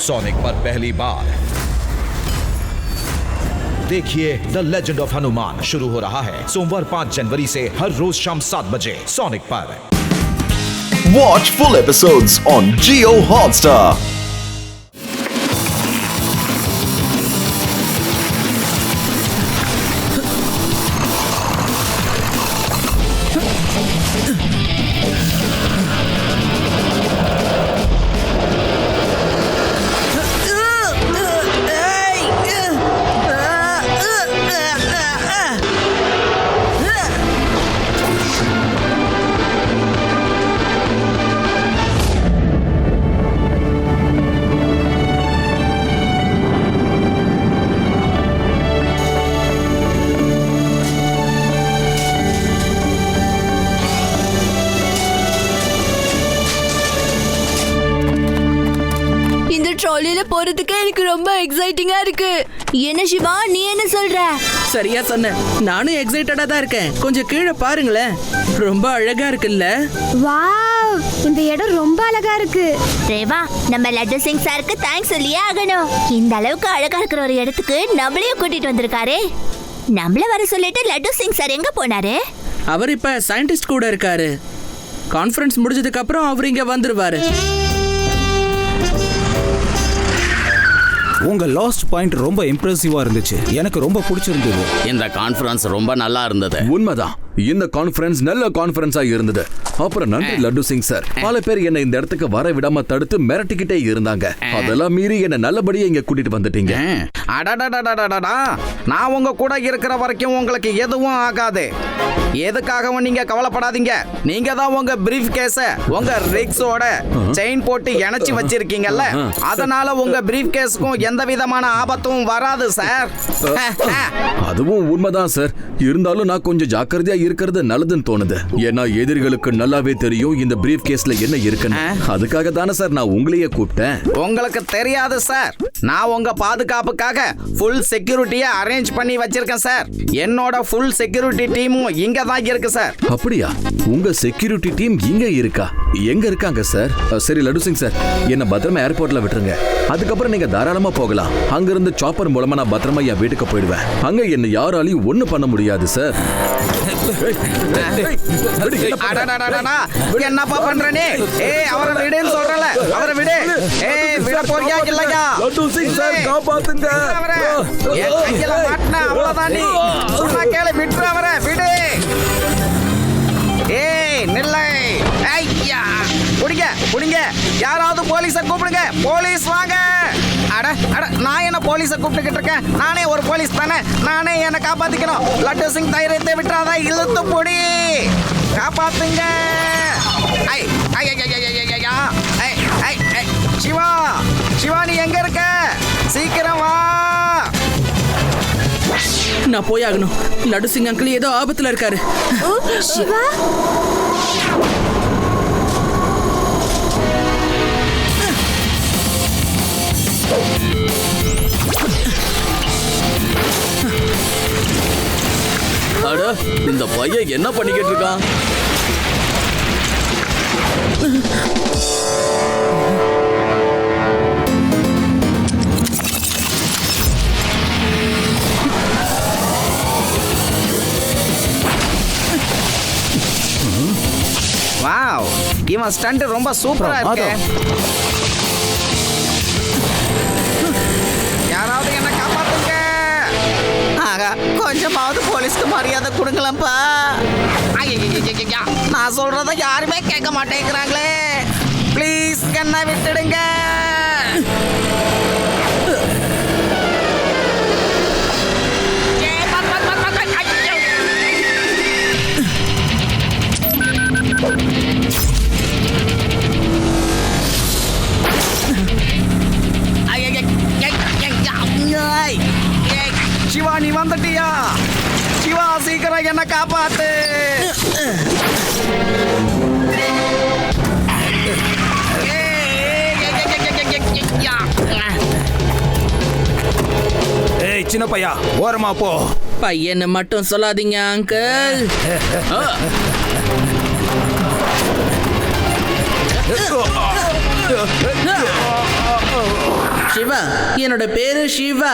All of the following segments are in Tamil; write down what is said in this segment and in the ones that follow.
सोनिक पर पहली बार देखिए द लेजेंड ऑफ हनुमान शुरू हो रहा है सोमवार 5 जनवरी से हर रोज शाम 7 बजे सोनिक पर। Watch full episodes on Jio Hotstar. ட்ராலில போறதுக்கு எனக்கு ரொம்ப எக்ஸைட்டிங்கா இருக்கு. என்ன சிவா, நீ என்ன சொல்ற? சரியா சொன்ன. நானும் எக்ஸைட்டடா தான் இருக்கேன். கொஞ்சம் கீழே பாருங்களேன், ரொம்ப அழகா இருக்குல்ல? வாவ், இந்த இடம் ரொம்ப அழகா இருக்கு. ரேவா, நம்ம லட்டு சிங் சாருக்கு தேங்க்ஸ் சொல்லியே ஆகணும். இந்த அளவுக்கு அழகா இருக்கிற ஒரு இடத்துக்கு நம்மளையும் கூட்டிட்டு வந்திருக்காரே. நம்மள வர சொல்லிட்டு லட்டு சிங் சார் எங்க போனாரு? அவர் இப்ப சயின்டிஸ்ட் கூட இருக்காரு. கான்ஃபரன்ஸ் முடிஞ்சதுக்கு அப்புறம் அவர் இங்க வந்துருவாரு. உங்க லாஸ்ட் பாயிண்ட் ரொம்ப இம்ப்ரெசிவா இருந்துச்சு. எனக்கு ரொம்ப பிடிச்சிருந்தது. இந்த கான்ஃபரன்ஸ் ரொம்ப நல்லா இருந்தது. உண்மைதான், இந்த கான்ஃபரன்ஸ் நல்ல கான்ஃபரன்ஸா இருந்தது. அப்புறம் நன்றி லட்டு சிங் சார். பல பேர் என்ன இந்த இடத்துக்கு வர விடாம தடுத்து மிரட்டிக்கிட்டே இருந்தாங்க. அதெல்லாம் மீறி என்ன நல்லபடியா இங்க கூட்டிட்டு வந்துட்டீங்க. அடடடடடடடா, நான் உங்க கூட இருக்கிற வரைக்கும் உங்களுக்கு எதுவும் ஆகாது. எதுக்காகவும் நீங்க கவலைப்படாதீங்க. நீங்க தான் உங்க பிரீஃப் கேஸ உங்க ரிக்ஸோட செயின் போட்டு இணைச்சு வச்சிருக்கீங்கல்ல, அதனால உங்க பிரீஃப் கேஸ்க்கும் எந்த விதமான ஆபத்தும் வராது சார். அதுவும் உண்மைதான் சார். இருந்தாலும் நான் கொஞ்சம் ஜாக்கிரதையா இருக்கிறது நல்லதுன்னு தோணுது. ஏன்னா எதிரிகளுக்கு நல்லாவே தெரியும் இந்த பிரீஃப் கேஸ்ல என்ன இருக்குன்னு. அதுக்காக தானே சார் நான் உங்களையே கூப்பிட்டேன். உங்களுக்கு தெரியாது சார், நான் உங்க பாதுகாப்புக்காக ஃபுல் செக்யூரிட்டியை அரேஞ்ச் பண்ணி வச்சிருக்கேன் சார். என்னோட ஃபுல் செக்யூரிட்டி டீமும் இங்க தான் இருக்கு சார். அப்படியா? உங்க செக்யூரிட்டி டீம் இங்க இருக்கா? எங்க இருக்காங்க சார்? சரி லட்டு சிங் சார், என்ன பத்திரமா ஏர்போர்ட்ல விட்டுருங்க. அதுக்கப்புறம் நீங்க தாராளமா போகலாம். அங்க இருந்து சாப்பர் மூலமா நான் பத்திரமா என் வீட்டுக்கு போயிடுவேன். அங்க என்ன யாராலையும் ஒண்ணு பண்ண முடியாது சார். என்னப்பா பண்றனே? ஏய், அவரை விடுன்னு சொல்றல, அவரை விடு. ஏய், விட போறியா இல்லையா? லட்டு சிங் சார் காப்பாத்துங்க. என் கையில மாட்டினா அவ்வளவுதான். நீ சொன்னா கேளு, விட்டுற அவரை, விடு. ஏய் நில்லை. ஐயா, புடிங்க புடிங்க, யாராவது போலீஸை கூப்பிடுங்க. போலீஸ் வாங்க. அட அட, நான் என்ன போலீஸை கூப்பிட்டுக்கிட்டு இருக்கேன்? நானே ஒரு போலீஸ் தானே, நானே என்னை காப்பாத்திக்கணும். லட்டு சிங் தைரியத்தை விட்டுறாதா, இழுத்து பொடி, காப்பாத்துங்க. ஐ ஐ ஐ ஐ ஐ ஐ, சிவா சிவா, நீ எங்க இருக்க? சீக்கிரம் வா. நான் போய் ஆகணும். லட்டு சிங் அங்கிள் ஏதோ ஆபத்துல இருக்காரு. சிவா, அட, இந்த பையன் என்ன பண்ணிக்கிட்டு இருக்கான்? வாவ், இவன் ஸ்டண்ட் ரொம்ப சூப்பரா இருக்கு. யாராவது என்ன காப்பாத்துங்க. ஆகா, கொஞ்சமாவது போலீஸ்க்கு மரியாதை கொடுங்களப்பா. நான் சொல்றத யாருமே கேட்க மாட்டேங்கிறாங்களே. ப்ளீஸ் என்ன விட்டுடுங்க. சிவா, நீ வந்துட்டியா? சிவா, சீக்கிரம் என்ன காப்பாத்து. ஏய் சின்ன பையா, ஓரமா போ. பையனை மட்டும் சொல்லாதீங்க அங்கிள். சிவா, என்னோட பேரு சிவா.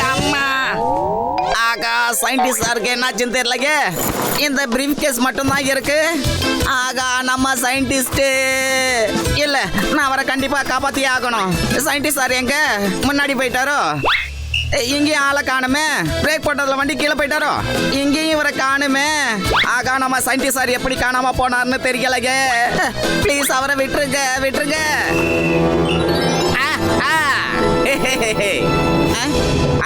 அம்மா ஆகா, சயின்டிஸ்டா இருக்கு என்னாச்சுன்னு தெரியலங்க. இந்த பிரீஃப் கேஸ் மட்டும்தான் இருக்கு. ஆகா, நம்ம சயின்டிஸ்ட் இல்ல, நான் அவரை கண்டிப்பா காப்பாத்தியே ஆகணும். சயின்டிஸ்ட் சார் எங்க? முன்னாடி போயிட்டாரோ? இங்கேயும் ஆளை காணுமே. பிரேக் போட்டதுல வண்டி கீழே போயிட்டாரோ? இங்கேயும் இவரை காணுமே. ஆகா, நம்ம சயின்டிஸ்ட் சார் எப்படி காணாம போனார்னு தெரியலங்க. ப்ளீஸ் அவரை விட்டுருங்க, விட்டுருங்க.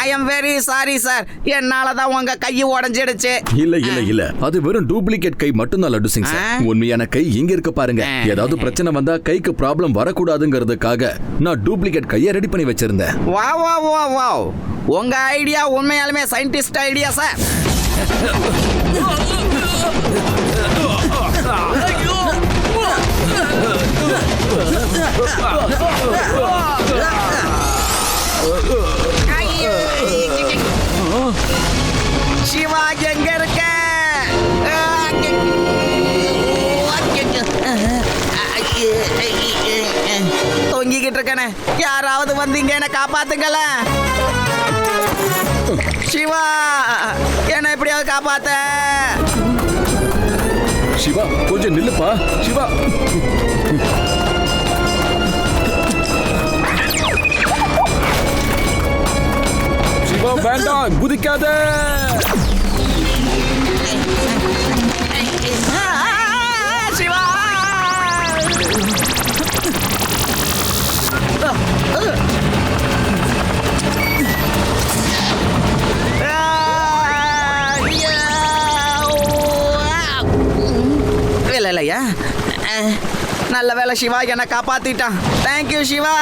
I am very sorry sir, என்னாலதான் உங்க கை உடைஞ்சிடுச்சு. இல்ல அது வெறும் டூப்ளிகேட் கை மட்டும்தான் லட்டு சிங் சார். உண்மையான கை இங்க இருக்க பாருங்க. ஏதாவது பிரச்சனை வந்தா கைக்கு ப்ராப்ளம் வரக்கூடாதுங்கிறதுக்காக நான் டூப்ளிகேட் கையை ரெடி பண்ணி வச்சிருந்தேன். வா உங்க ஐடியா உண்மையாலுமே சயின்டிஸ்ட் ஐடியா சார். சிவா எங்க இருக்க? தொங்கிக்கிட்டு இருக்கனே, யாராவது வந்தீங்க என்ன காப்பாத்துங்கள. சிவா, என்ன எப்படியாவது காப்பாத்த. சிவா கொஞ்சம் நில்லுப்பா. சிவா சிவா வேண்டாம், குதிக்காத. சிவா, இல்லையா? நல்ல வேலை சிவா என்ன காப்பாத்திட்டான். Thank you Shiva,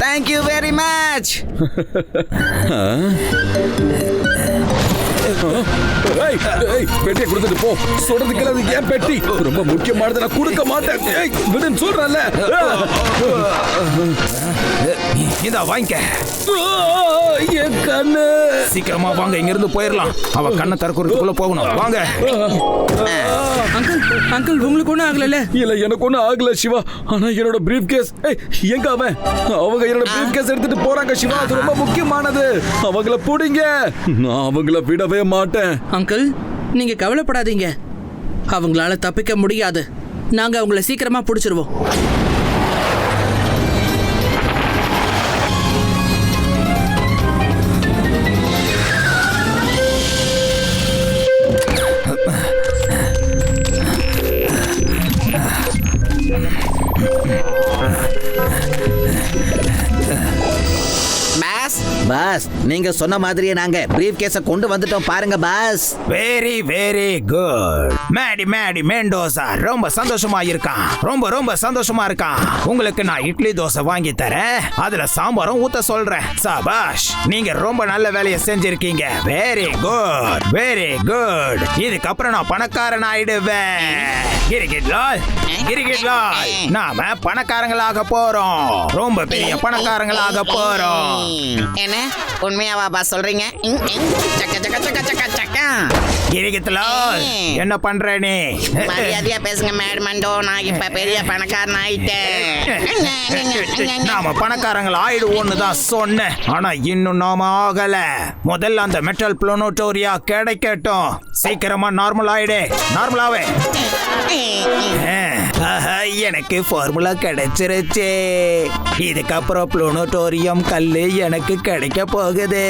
thank you very much. பெட்டியை கொடுத்துட்டு போ. சொல்றதுக்கு அது ஏன் பெட்டி? ரொம்ப முக்கியமானது, நான் கொடுக்க மாட்டேன். விடுன்னு சொல்றேன்ல. இதா வாங்கிக்க. என் கண்ணு. சீக்கிரமா வாங்க, இங்க இருந்து போயிடலாம். அவ கண்ணை திறக்கிறதுக்குள்ள போகணும். வாங்க. அங்கிள் உங்களுக்கு ஒன்றும் ஆகல? இல்ல எனக்கு ஒன்றும் ஆகல சிவா. ஆனா என்னோட பிரீஃப் கேஸ் எங்க? அவங்க என்னோட பிரீஃப் கேஸ் எடுத்துட்டு போறாங்க சிவா. அது ரொம்ப முக்கியமானது. அவங்கள பிடிங்க. நான் அவங்கள விடவே மாட்டேன். அங்கிள், நீங்க கவலைப்படாதீங்க. அவங்களால தப்பிக்க முடியாது. நாங்க அவங்கள சீக்கிரமா பிடிச்சிருவோம். பாஸ், நீங்க சொன்ன மாதிரியே நாங்க பிரீஃப் கேஸ கொண்டு வந்துட்டோம் பாருங்க boss. Very very good. Maddy Mendoza ரொம்ப சந்தோஷமா இருக்கான். ரொம்ப சந்தோஷமா இருக்கான். உங்களுக்கு நான் இட்லி தோசை வாங்கி தரேன். அதுல சாம்பாரும் ஊத்த சொல்றேன். சபாஷ், நீங்க ரொம்ப நல்ல வேலையை செஞ்சிருக்கீங்க. Very good, very good. இதுக்கப்புறம் நான் பணக்காரன் ஆயிடுவேன். கிரிக்கெட்லால், நாம பணக்காரங்களாக போறோம். ரொம்ப பெரிய பணக்காரங்களாக போறோம். என்ன உண்மையாவா பாஸ் சொல்றீங்க? கிரிக்கெட்லால், என்ன பண்ற நீ? மரியாதையா பேசுங்க மேட்மண்டோ. நான் இப்ப பெரிய பணக்காரன் ஆயிட்டேன். நாம பணக்காரங்கள் ஆயிடுவோன்னு தான் சொன்னேன். ஆனா இன்னும் நாம ஆகல. முதல்ல அந்த மெட்டல் ப்ளூனோட்டோரியா கிடைக்கட்டும். சீக்கிரமா நார்மல் ஆயிடு. நார்மலாவே. எனக்கு ஃபார்முலா கிடைச்சிருச்சு. இதுக்கப்புறம் ப்ளூனோட்டோரியம் கல்லு எனக்கு கிடைக்க போகுது.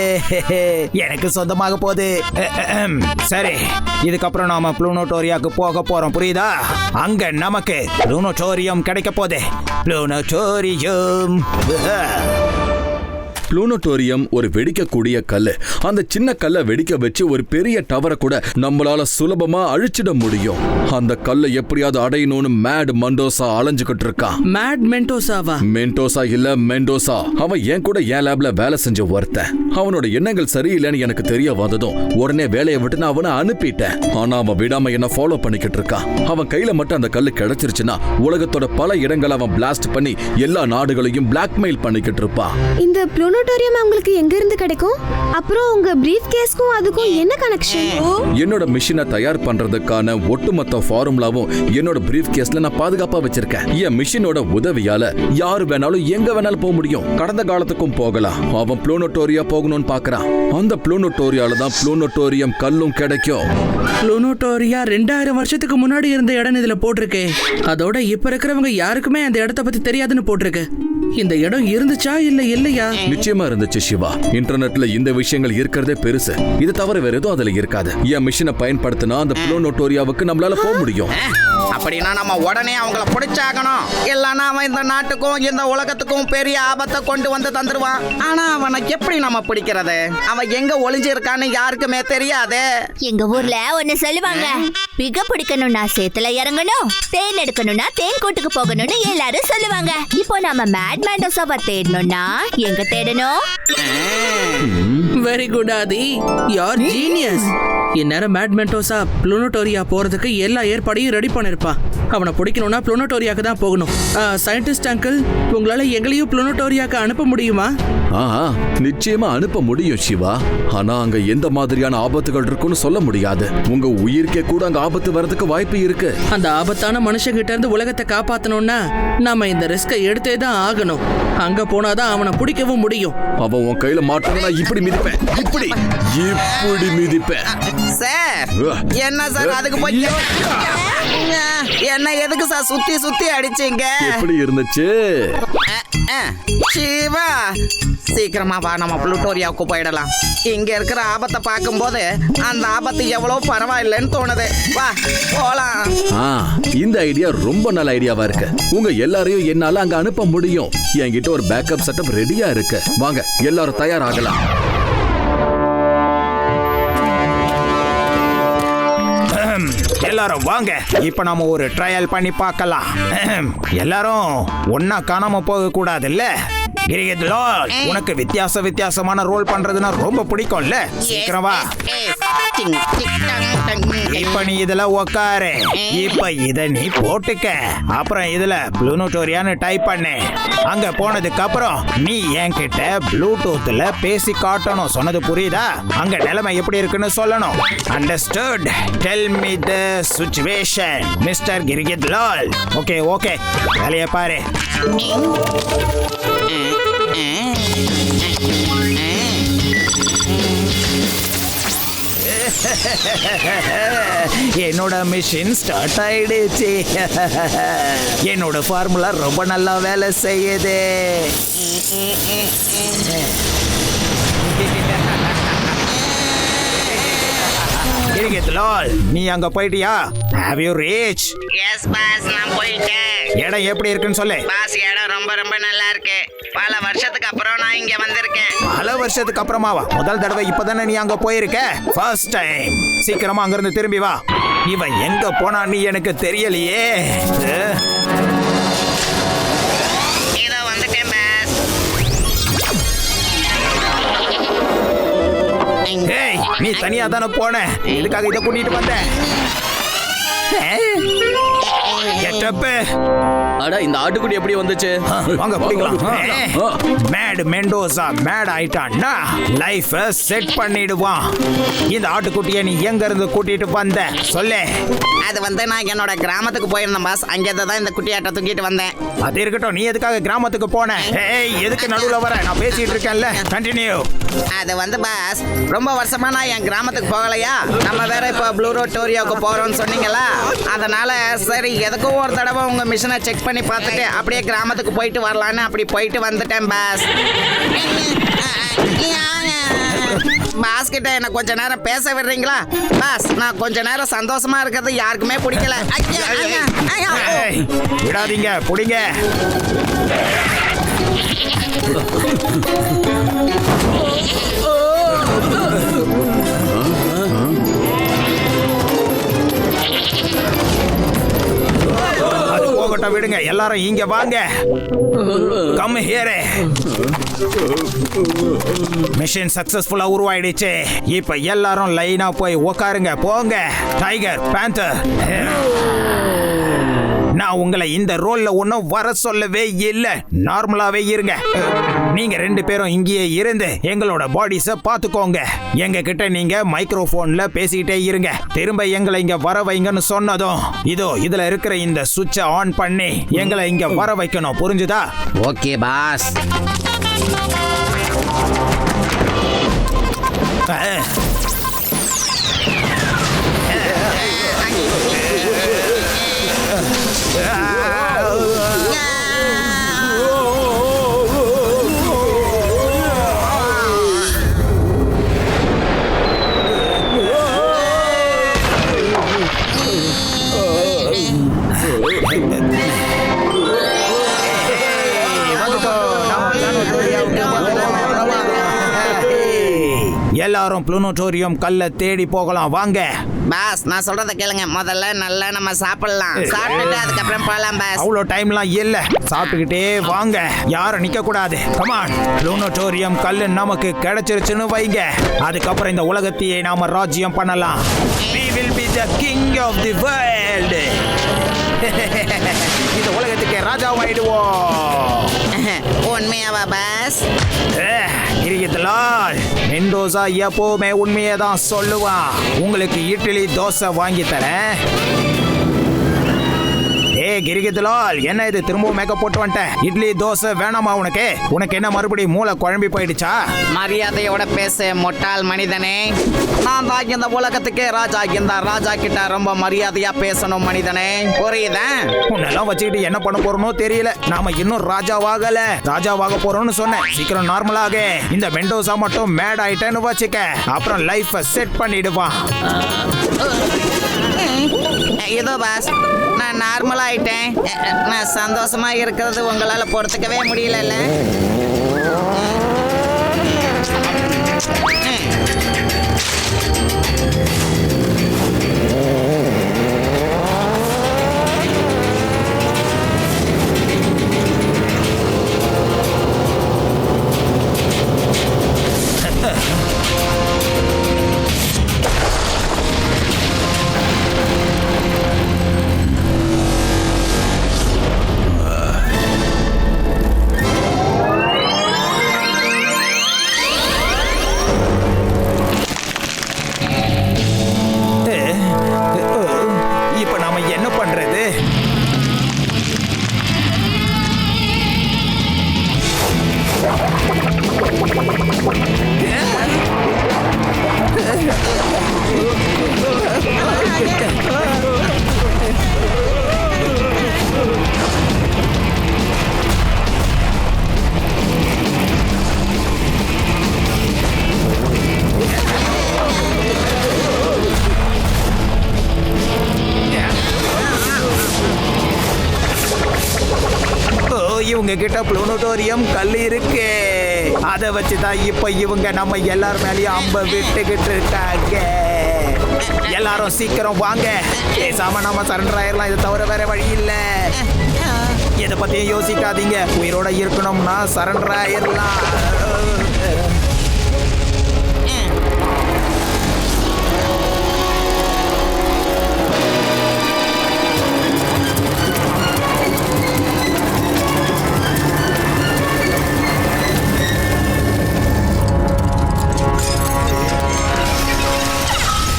எனக்கு சொந்தமாக போகுது. சரி, இதுக்கப்புறம் நாம ப்ளூனோட்டோரியாக்கு போக போறோம். புரியுதா? அங்க நமக்கு ப்ளூனோட்டோரியம் கிடைக்க போகுது. ப்ளூனோட்டோரியம். ப்ளூனோட்டோரியம் ஒரு வெடிக்கக்கூடிய கல்லு. அந்த சின்ன கல்லை வெடிக்க வச்சு ஒரு பெரிய டவரை கூட நம்மளால சுலபமா அழிச்சிட முடியும். அந்த கல்லை எப்படியாவது அடையணும்னு மேட் மெண்டோசா அலைஞ்சுக்கிட்டு இருக்கான். மேட் மெண்டோசாவா? மெண்டோசா இல்ல, மெண்டோசா. அவன் என் கூட என் லேப்ல வேலை செஞ்ச ஒருத்தன். அவனோட எண்ணங்கள் சரியில்லைன்னு எனக்கு தெரிய வந்ததும் உடனே வேலையை விட்டு நான் அவனை அனுப்பிட்டேன். ஆனா அவன் விடாம என்ன ஃபாலோ பண்ணிக்கிட்டு இருக்கான். அவன் கையில மட்டும் அந்த கல்லு கிடைச்சிருச்சுன்னா உலகத்தோட பல இடங்களை அவன் பிளாஸ்ட் பண்ணி எல்லா நாடுகளையும் பிளாக்மெயில் பண்ணிக்கிட்டு இருப்பான். இந்த ப்ளூனோட்டோரியம் உங்களுக்கு எங்க இருந்து கிடைக்கும்? அப்புறம் உங்க பிரீஃப் கேஸ்க்கும் அதுக்கும் என்ன கனெக்ஷன்? என்னோட மிஷினை தயார் பண்றதுக்கான ஒட்டுமொத்த ஃபார்முலாவும் என்னோட பிரீஃப் கேஸ்ல நான் பாதுகாப்பா வச்சிருக்கேன். என் மிஷினோட உதவியால யாரு வேணாலும் எங்க வேணாலும் போக முடியும். கடந்த காலத்துக்கும் போகலாம். அவன் ப்ளூனோட்டோரியா போகணும்னு பாக்குறான். அந்த ப்ளூனோட்டோரியால தான் ப்ளூனோட்டோரியம் கல்லும் கிடைக்கும். ப்ளூனோட்டோரியா 2000 வருஷத்துக்கு முன்னாடி இருந்த இடம் இதுல போட்டிருக்கு. அதோட இப்ப இருக்கிறவங்க யாருக்குமே அந்த இடத்த பத்தி தெரியாதுன்னு போட்டிருக்கு. இந்த இடம் இருந்துச்சா இல்ல இல்லையா? நிச்சயமா இருந்துச்சு சிவா. இன்டர்நெட்ல இந்த விஷயங்கள் இருக்கிறதே பெருசு. இது தவிர வேற எதுவும் அதுல இருக்காது. என் மிஷினை பயன்படுத்தினா அந்த ப்ளூனோட்டோரியாவுக்கு நம்மளால போக முடியும். அப்படின்னா நம்ம உடனே அவங்கள பிடிச்சாகணும். இல்லைன்னா அவன் இந்த நாட்டுக்கும் இந்த உலகத்துக்கும் பெரிய ஆபத்தை கொண்டு வந்து தந்துருவான். ஆனா அவனை எப்படி நம்ம பிடிக்கிறது? அவன் எங்க ஒளிஞ்சிருக்கான்னு யாருக்குமே தெரியாது. எங்க ஊர்ல ஒண்ணு சொல்லுவாங்க, பிக பிடிக்கணும்னா சேத்துல இறங்கணும், தேன் எடுக்கணும்னா தேன் கூட்டுக்கு போகணும்னு எல்லாரும் சொல்லுவாங்க. இப்போ நம்ம மேட் மேண்டோசாவை தேடணும்னா எங்க தேடணும்? வெரி குட் ஆதி, யூஆர் ஜீனியஸ். இந்நேரம் மேட் மெண்டோசா ப்ளூனோட்டோரியா போறதுக்கு எல்லா ஏற்பாடையும் ரெடி பண்ணிருப்பான். அவனை பிடிக்கணும்னா ப்ளூனோட்டோரியாக்கு தான் போகணும். சயின்டிஸ்ட் அங்கிள், உங்களால எங்களையும் ப்ளூனோட்டோரியாக்கு அனுப்ப முடியுமா? நிச்சயமா அனுப்ப முடியும் சிவா. ஆனா அங்க எந்த மாதிரியான ஆபத்துகள் இருக்குன்னு சொல்ல முடியாது. உங்க உயிருக்கே கூட அங்க ஆபத்து வரதுக்கு வாய்ப்பு இருக்கு. அந்த ஆபத்தான மனுஷங்கிட்ட இருந்து உலகத்தை காப்பாத்தணும்னா நாம இந்த ரிஸ்கை எடுத்தே தான் ஆகணும். அங்க போனாதான் அவனை பிடிக்கவும் முடியும். அவன் உன் கையில மாட்டணும்னா இப்படி மிதிப்பேன், இப்படி இப்படி மிதிப்பேன். சார் என்ன சார் அதுக்கு போய் என்ன எதுக்கு சார் சுத்தி சுத்தி அடிச்சீங்க? எப்படி இருந்துச்சு சிவா? சீக்கிரமா வா, நம்ம ப்ளூட்டோரியாவுக்கு போயிடலாம். இங்க இருக்கிற ஆபத்தை பார்க்கும்போது அந்த ஆபத்து எவ்வளவு பரவாயில்லைன்னு தோணுது. வா போலாம். இந்த ஐடியா ரொம்ப நல்ல ஐடியாவா இருக்கு. உங்க எல்லாரையும் என்னால அங்க அனுப்ப முடியும். என்கிட்ட ஒரு பேக்கப் செட்டப் ரெடியா இருக்கு. வாங்க எல்லாரும் தயாராகலாம். எல்லாரும் வாங்க, இப்ப நாம ஒரு ட்ரையல் பண்ணி பார்க்கலாம். எல்லாரும் ஒன்னா காணாம போக கூடாதுல்ல? உனக்கு வித்தியாசமான ரோல் பண்றதுன்னா ரொம்ப பிடிக்கும்ல? சீக்கிரம் வா. இப்ப நீ இதுல உக்காரு. இப்ப இத நீ போட்டுக்க. அப்புறம் இதுல ப்ளூனோட்டோரியான்னு டைப் பண்ணு. அங்க போனதுக்கு அப்புறம் நீ என்கிட்ட ப்ளூடூத்ல பேசி காட்டணும். சொன்னது புரியுதா? அங்க நிலைமை எப்படி இருக்குன்னு சொல்லணும். Understood? Tell me the situation mister Krikit Lal. Okay okay, வேலைய பாரு. என்னோட மிஷின் ஸ்டார்ட் ஆயிடுச்சு. என்னோட ஃபார்முலா ரொம்ப நல்லா வேலை செய்யுது. நீ அங்க போயிட்டியா? Have you reached? Yes boss, நான் போயிட்டேன். இடம் எப்படி இருக்குன்னு சொல்லு. பாஸ், இடம் ரொம்ப ரொம்ப நல்லா இருக்கு. பல வருஷத்துக்கு அப்புறம் நான் இங்க வந்திருக்கேன். பல வருஷத்துக்கு அப்புறமாவா? முதல் தடவை இப்பதானே நீ அங்க போயிருக்க? First time. சீக்கிரமா அங்க இருந்து திரும்பி வா. இவன் எங்க போனா நீ எனக்கு தெரியலையே. இதோ வந்துட்டேன் பாஸ். ஏய், நீ தனியா தானே போன? எதுக்காக இதை கூட்டிட்டு வந்த? அட, இந்த ஆட்டுக்குட்டி எப்படி வந்துச்சு? வாங்க பிடிக்கலாம். மேட் மெண்டோசா மேட் ஆயிட்டான்னா லைஃப் செட் பண்ணிடுவான். இந்த ஆட்டுக்குட்டியை நீ எங்க இருந்து கூட்டிட்டு வந்த சொல்லு. அது வந்து நான் என்னோட கிராமத்துக்கு போயிருந்தேன் பாஸ். அங்கேருந்து தான் இந்த குட்டியாட்ட தூக்கிட்டு வந்தேன். அது இருக்கட்டும், நீ எதுக்காக கிராமத்துக்கு போன? ஏய், எதுக்கு நடுவுல வர? நான் பேசிட்டு இருக்கேன்ல. கண்டினியூ. அது வந்து பாஸ், ரொம்ப வருஷமா நான் என் கிராமத்துக்கு போகலையா. நம்ம வேற இப்போ ப்ளூனோட்டோரியாவுக்கு போறோம்னு சொன்னீங்களா, அதனால சரி எதுக்கும் ஒரு தடவை உங்க மிஷினை செக் பண்ணி பார்த்துட்டு அப்படியே கிராமத்துக்கு போயிட்டு வரலான்னு அப்படி போயிட்டு வந்துட்டேன் பாஸ். பாஸ் கிட்ட என்ன கொஞ்ச நேரம் பேச விடுறீங்களா பாஸ்? நான் கொஞ்ச நேரம் சந்தோஷமா இருக்கிறது யாருக்குமே பிடிக்கல. விடாதீங்க, பிடிங்க. அது போகட்டும், விடுங்க. எல்லாரும் இங்க வாங்க. Come here. மிஷன் சக்சஸ்ஃபுல்லா உருவாயிடுச்சு. இப்ப எல்லாரும் லைனா போய் உட்காருங்க. போங்க. டைகர், பேந்தர், நான் உங்களை இந்த ரோல்ல ஒன்னும் வர சொல்லவே இல்ல. நார்மலாவே இருங்க. நீங்க 2 பேரும் இங்கேயே இருந்து எங்களோட பாடிஸ பாத்துக்கோங்க. எங்க கிட்ட நீங்க மைக்ரோஃபோன்ல பேசிக்கிட்டே இருங்க. திரும்ப எங்களை இங்க வர வைங்கன்னு சொன்னதும் இதோ இதுல இருக்கிற இந்த சுவிட்சை ஆன் பண்ணி எங்களை இங்க வர வைக்கணும். புரிஞ்சுதா? Okay boss. எல்லாரும் ப்ளூனோட்டோரியம் கல்ல தேடி போகலாம். வாங்க பாஸ், நான் சொல்றத கேளுங்க. முதல்ல நல்லா நம்ம சாப்பிடலாம். சாப்பிட்டுட்டு அதுக்கப்புறம் போலாம் பாஸ். அவ்வளோ டைம்லாம் இல்ல. சாப்பிட்டுக்கிட்டே வாங்க. யாரும் நிக்க கூடாது. கமான். ப்ளூனோட்டோரியம் கல்லு நமக்கு கிடைச்சிருச்சுன்னு வைங்க. அதுக்கப்புறம் இந்த உலகத்தையே நாம ராஜ்யம் பண்ணலாம். We will be the king of the world. இந்த உலகத்துக்கு ராஜாவாயிடுவோம். உண்மையாவா பாஸ்? கிரிகிதலால் மெண்டோசா எப்பவுமே உண்மையை தான் சொல்லுவான். உங்களுக்கு இட்லி தோசை வாங்கி தரேன். கிரிகிதலால், என்ன இது திரும்பவும் மேக்கப் போட்டு வந்துட்டேன். இட்லி தோசை வேணாமா உனக்கு? உனக்கு என்ன மறுபடியும் மூளை குழம்பி போயிடுச்சா? மரியாதையோட பேசு முட்டாள் மனிதனே. நான் தான் இந்த உலகத்துக்கே ராஜா. இந்த ராஜா கிட்ட ரொம்ப மரியாதையா பேசணும் மனிதனே. புரியுதா? உன்னெல்லாம் வச்சுக்கிட்டு என்ன பண்ண போறோமோ தெரியல. நாம இன்னும் ராஜாவாகல. ராஜாவாக போறோம்னு சொன்னேன். சீக்கிரம் நார்மலாக. இந்த மெண்டோசா மட்டும் மேட் ஆயிட்டேன்னு வச்சுக்க. அப்புறம் லைஃப செட் பண்ணிடுவான். இதோ பாஸ், நான் நார்மல் ஆயிட்டேன். நான் சந்தோஷமா இருக்கிறது உங்களால பொறுத்துக்கவே முடியல. இப்ப நாம என்ன பண்றது? இவங்க கிட்ட ப்ளூனோட்டோரியம் கல் இருக்கு. அதை வச்சுதான் இப்ப இவங்க நம்ம எல்லார் மேலயும் அம்ப விட்டுக்கிட்டு இருக்காங்க. எல்லாரும் சீக்கிரம் வாங்க. பேசாம நம்ம சரண்டர் ஆயிரலாம். இதை தவிர வேற வழி இல்ல. இதை பத்தியும் யோசிக்காதீங்க. உயிரோட இருக்கணும்னா சரண்டர் ஆயிரலாம்.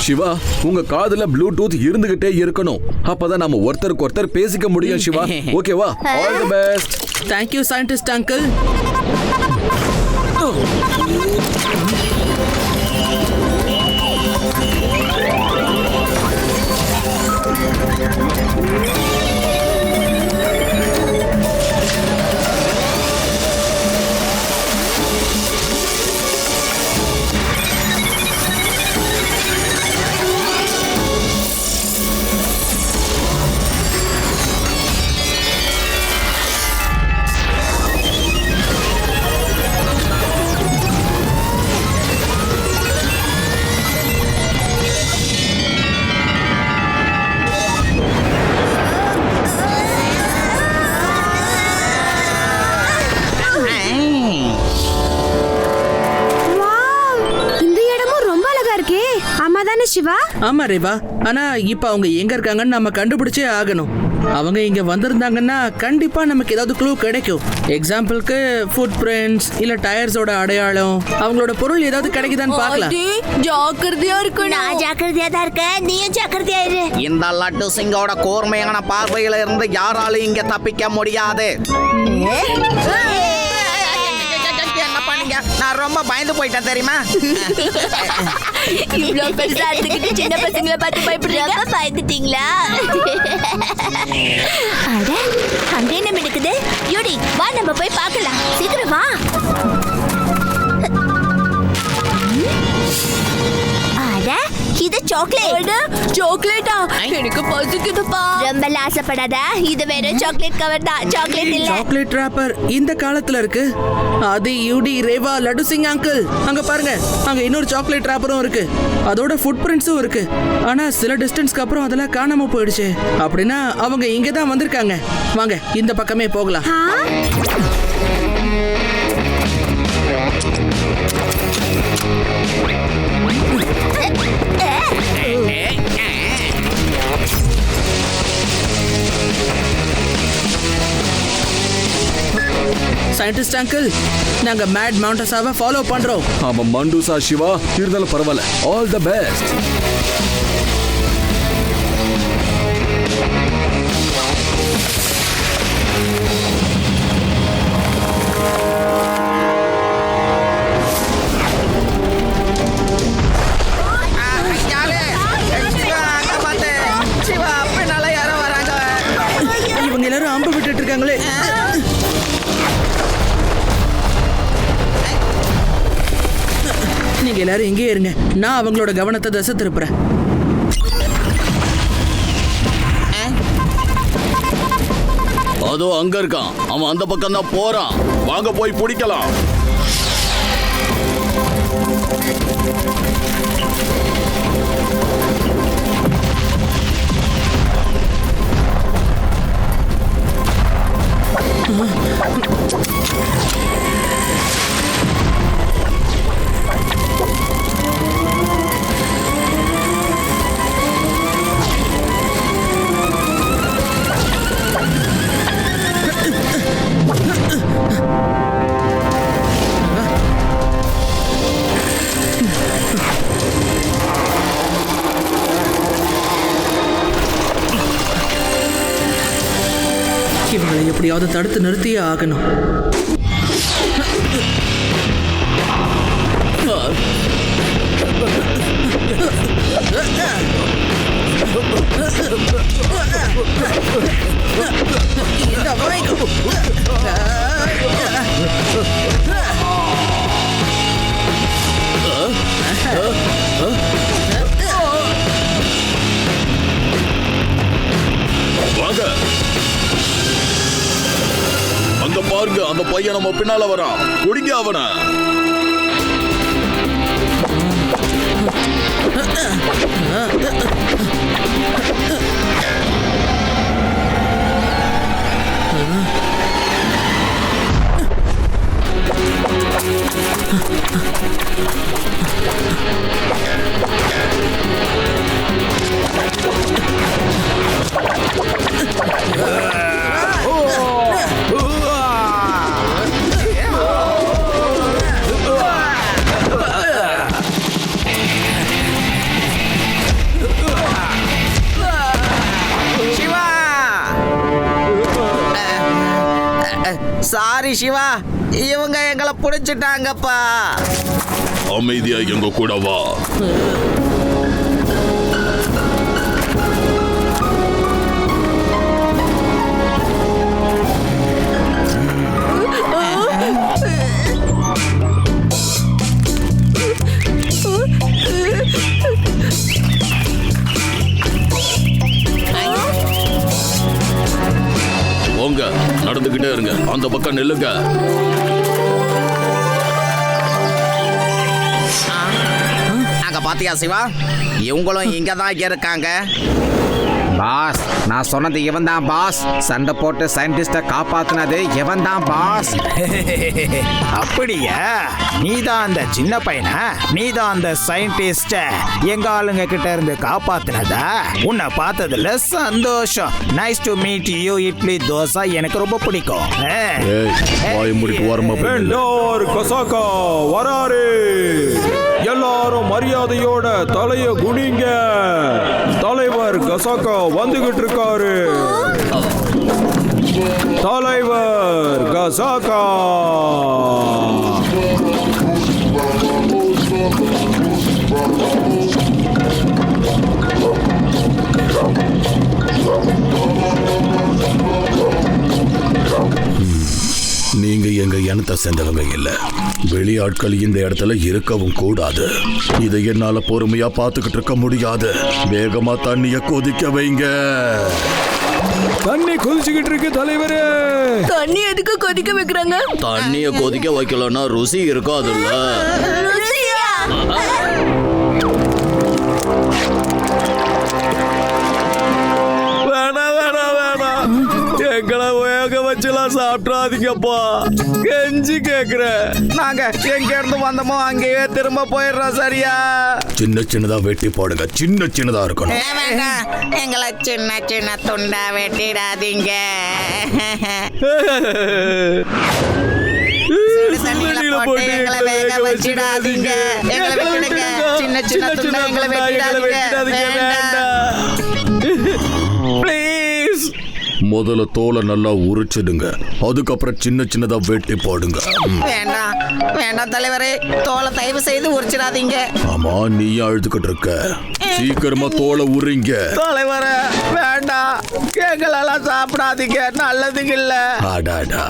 சிவா, உங்க காதுல ப்ளூடூத் இருந்துகிட்டே இருக்கணும். அப்பதான் நம்ம ஒருத்தருக்கு ஒருத்தர் பேசிக்க முடியும். சிவா, ஓகேவா? All the best. Thank you scientist uncle. Wow, இந்த இடமும் ரொம்ப அழகா இருக்கே. அம்மா தானே தானே சிவா? ஆமா ரேவா, ஆனா இப்ப அவங்க எங்க இருக்காங்கன்னு நம்ம கண்டுபிடிச்சே ஆகணும். அவங்க இங்க வந்திருந்தாங்கன்னா கண்டிப்பா நமக்கு ஏதாவது க்ளூ கிடைக்கும். எக்ஸாம்பிளுக்கு ஃபுட் பிரிண்ட்ஸ் இல்ல டயர்ஸோட அடையாளம், அவங்களோட பொருள் ஏதாவது கிடைக்குதான்னு பார்க்கலாம். ஜாக்கிரதையா இருக்கணும். நான் ஜாக்கிரதையா தான் இருக்கேன், நீயும் ஜாக்கிரதையா இரு. இந்த லட்டு சிங்கோட கூர்மையான பார்வையில இருந்து யாராலும் இங்க தப்பிக்க முடியாது. என்ன பண்ணீங்க? நான் ரொம்ப பயந்து போயிட்டேன் தெரியுமா? இவ்ளோ பெருசா இருந்துகிட்டு சின்ன பசங்களை பார்த்து பயப்படுறீங்க? பயந்துட்டீங்களா? அட, அங்க என்ன நடக்குது? யூடி, வா நம்ம போய் பார்க்கலாம். சீக்கிரம் வா. அட, இது சாக்லேட். சாக்லேட்டா? எனக்கு பசிக்குதுப்பா. ரொம்ப ஆசைப்படாத, இது வெறும் சாக்லேட் கவர் தான், சாக்லேட் இல்ல. சாக்லேட் ராப்பர் இந்த காலத்துல இருக்கு. அது யூடி, ரேவா, லட்டு சிங் அங்கிள், அங்க பாருங்க, அங்க இன்னொரு சாக்லேட் ராப்பரும் இருக்கு. அதோட ஃபுட் பிரிண்ட்ஸும் இருக்கு. ஆனா சில டிஸ்டன்ஸ்க்கு அப்புறம் அதெல்லாம் காணாம போயிடுச்சு. அப்படின்னா அவங்க இங்க தான் வந்திருக்காங்க. வாங்க இந்த பக்கமே போகலாம். சயின்டிஸ்ட் அங்கிள், நாங்க மேட் மவுண்டஸாவை ஃபாலோ பண்றோம். ஆமா மண்டூசா சிவா, இருந்தாலும் பரவாயில்ல. All the best. இவங்க எல்லாரும் அம்பு விட்டுட்டு இருக்காங்களே. நீங்க எல்லாரும் எங்கே இருங்க, நான் அவங்களோட கவனத்தை திசை திருப்புறேன். அதோ அங்க இருக்கான், அவன் அந்த பக்கம் தான் போறான். வாங்க போய் பிடிக்கலாம். இவங்களை எப்படியாவது தடுத்து நிறுத்தியே ஆகணும். வாங்க, அங்க பாருங்க, அந்த பையன் நம்ம பின்னால வரான். குடிங்க அவனை. சாரி சிவா, இவங்க எங்களை புடிச்சிட்டாங்கப்பா. அமைதியா எங்க கூட வா. போங்க, நடந்துகிட்டே இருங்க. அந்த பக்கம் நில்லுங்க. அங்க பாத்தியா சிவா, இவங்களும் இங்க தான் இருக்காங்க. பாஸ் நான் சொன்னது இவன் தான் பாஸ். சண்டை போட்டு சயின்டிஸ்ட காப்பாத்துனது இவன் தான் பாஸ். அப்படியா? நீதான் அந்த சின்ன பையனா? நீதான் அந்த சயின்டிஸ்ட எங்க ஆளுங்க கிட்ட இருந்து காப்பாத்துனதா? உன்னை பார்த்ததுல சந்தோஷம். Nice to meet you. Idli dosa எனக்கு ரொம்ப பிடிக்கும். வாய் மூடிட்டு ஓரமா போய் நில்லு. வெண்டோர் கசாக்கா வராரு. எல்லாரும் மரியாதையோட தலைய குனிங்க. தலைவர் கசாக்கா வந்துகிட்டு இருக்காரு. தலைவர் கசாக்கா. நீங்க எங்க இனத்தை சேர்ந்தவங்க இல்ல. வெளியாட்கள் இந்த இடத்துல இருக்கவும் கூடாது. இதை என்னால பொறுமையா பார்த்துக்கிட்டு இருக்க முடியாது. வேகமா தண்ணிய கொதிக்க வைங்க. தண்ணி கொதிச்சுக்கிட்டு இருக்கு தலைவரே. தண்ணி எதுக்கு கொதிக்க வைக்கிறாங்க? தண்ணிய கொதிக்க வைக்கலன்னா ருசி இருக்காதுல்ல. எங்களை வேக வச்சுலாம் சாப்பிட்றாதீங்கப்பா. கெஞ்சி கேக்குறேன். நாங்க எங்க இருந்து வந்தோமோ அங்கேயே திரும்ப போயிடுறோம். சரியா? சின்ன சின்னதா வெட்டி போடுங்க. சின்ன சின்னதா இருக்கணும். எங்களை சின்ன சின்ன துண்டா வெட்டிடாதீங்க. தண்ணியில போட்டு எங்களை வேக வச்சிடாதீங்க. எங்களை விட்டுடுங்க. சின்ன சின்ன துண்டா எங்களை வெட்டிடாதீங்க. ப்ளீஸ். முதல்ல தோலை நல்லா உரிச்சிடுங்க. அதுக்கப்புறம் சின்ன சின்னதா வெட்டி போடுங்க. வேண்டாம் வேண்டாம் தலைவரே, தோலை தயவு செய்து உரிச்சிடாதீங்க. ஆமா, நீ அழுதுகிட்டு இருக்க. சீக்கிரமா தோலை உரிங்க. தலைவரே வேண்டாம், எங்களெல்லாம் சாப்பிடாதீங்க. நல்லதுக்கு இல்ல. அடாடா,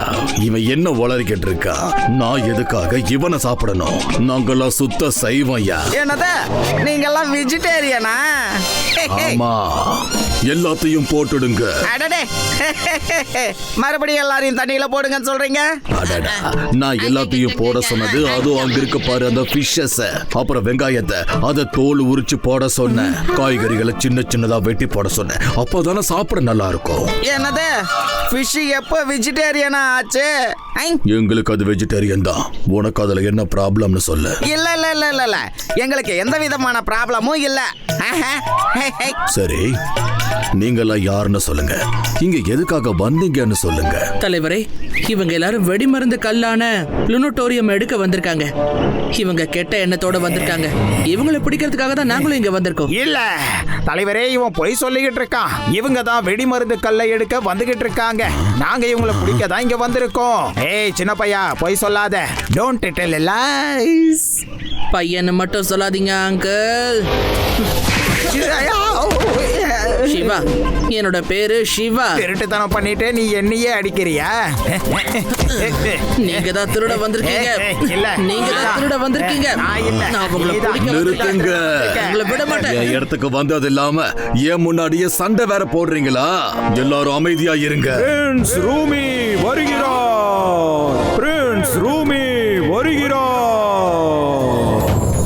இவன் என்ன வளரிக்கிட்டு இருக்கா? நான் எதுக்காக இவனை சாப்பிடணும்? நாங்கெல்லாம் சுத்த சைவம்யா. என்னது, நீங்கெல்லாம் வெஜிடேரியனா? ஆமா, எல்லாத்தையும் போட்டுடுங்க. அடடே, மறுபடியும் எல்லாரையும் தண்ணியில போடுங்கன்னு சொல்றீங்க? அடடா, நான் எல்லாத்தையும் போட சொன்னது அதுவும் அங்க இருக்க பாரு அந்த ஃபிஷ்ஷஸ், அப்புறம் வெங்காயத்தை அதை தோல் உரிச்சு போட சொன்னேன். காய்கறிகளை சின்ன சின்னதா வெட்டி போட சொன்னேன். அப்போதானே சாப்பிட நல்லா இருக்கும். என்னது, ஃபிஷ் எப்போ வெஜிடேரியனா ஆச்சு? எங்களுக்கு அது வெஜிடேரியன் தான். உனக்கு அதுல என்ன ப்ராப்ளம்னு சொல்லு. இல்ல இல்ல இல்ல இல்ல இல்ல, எங்களுக்கு எந்த விதமான ப்ராப்ளமும் இல்ல. சரி, நீங்கெல்லாம் யாருன்னு சொல்லுங்க. இங்க எதுக்காக வந்தீங்கன்னு சொல்லுங்க. தலைவரே, இவங்க எல்லாரும் வெடிமருந்து கல்லான ப்ளூனோட்டோரியம் எடுக்க வந்திருக்காங்க. இவங்க கெட்ட எண்ணத்தோட வந்திருக்காங்க. இவங்களை பிடிக்கிறதுக்காக தான் நாங்களும் இங்க வந்திருக்கோம். இல்ல தலைவரே, இவன் பொய் சொல்லிக்கிட்டு இருக்கான். இவங்க தான் வெடிமருந்து கல்லை எடுக்க வந்துகிட்டு இருக்காங்க. நாங்க இவங்களை பிடிக்க தான் இங்க வந்திருக்கோம். ஏய் சின்ன பையா, பொய் சொல்லாத. Don't tell lies. பையனை மட்டும் சொல்லாதீங்க அங்கிள். சிவா, என்னோட பேரு சிவா. திருட்டுத்தனம் பண்ணிட்டு நீ என்னையே அடிக்கிறியா? நீங்க தான் திருட வந்திருக்கீங்க. இல்ல, நீங்க தான் திருட வந்திருக்கீங்க. நான் உங்களை பிடிக்க நிறுத்துங்க. உங்களை விட மாட்டேன். என் இடத்துக்கு வந்தது இல்லாம ஏன் முன்னாடியே சண்டை வேற போடுறீங்களா? எல்லாரும் அமைதியா இருங்க. பிரின்ஸ் ரூமி வருகிறார். பிரின்ஸ் ரூமி வருகிறார்.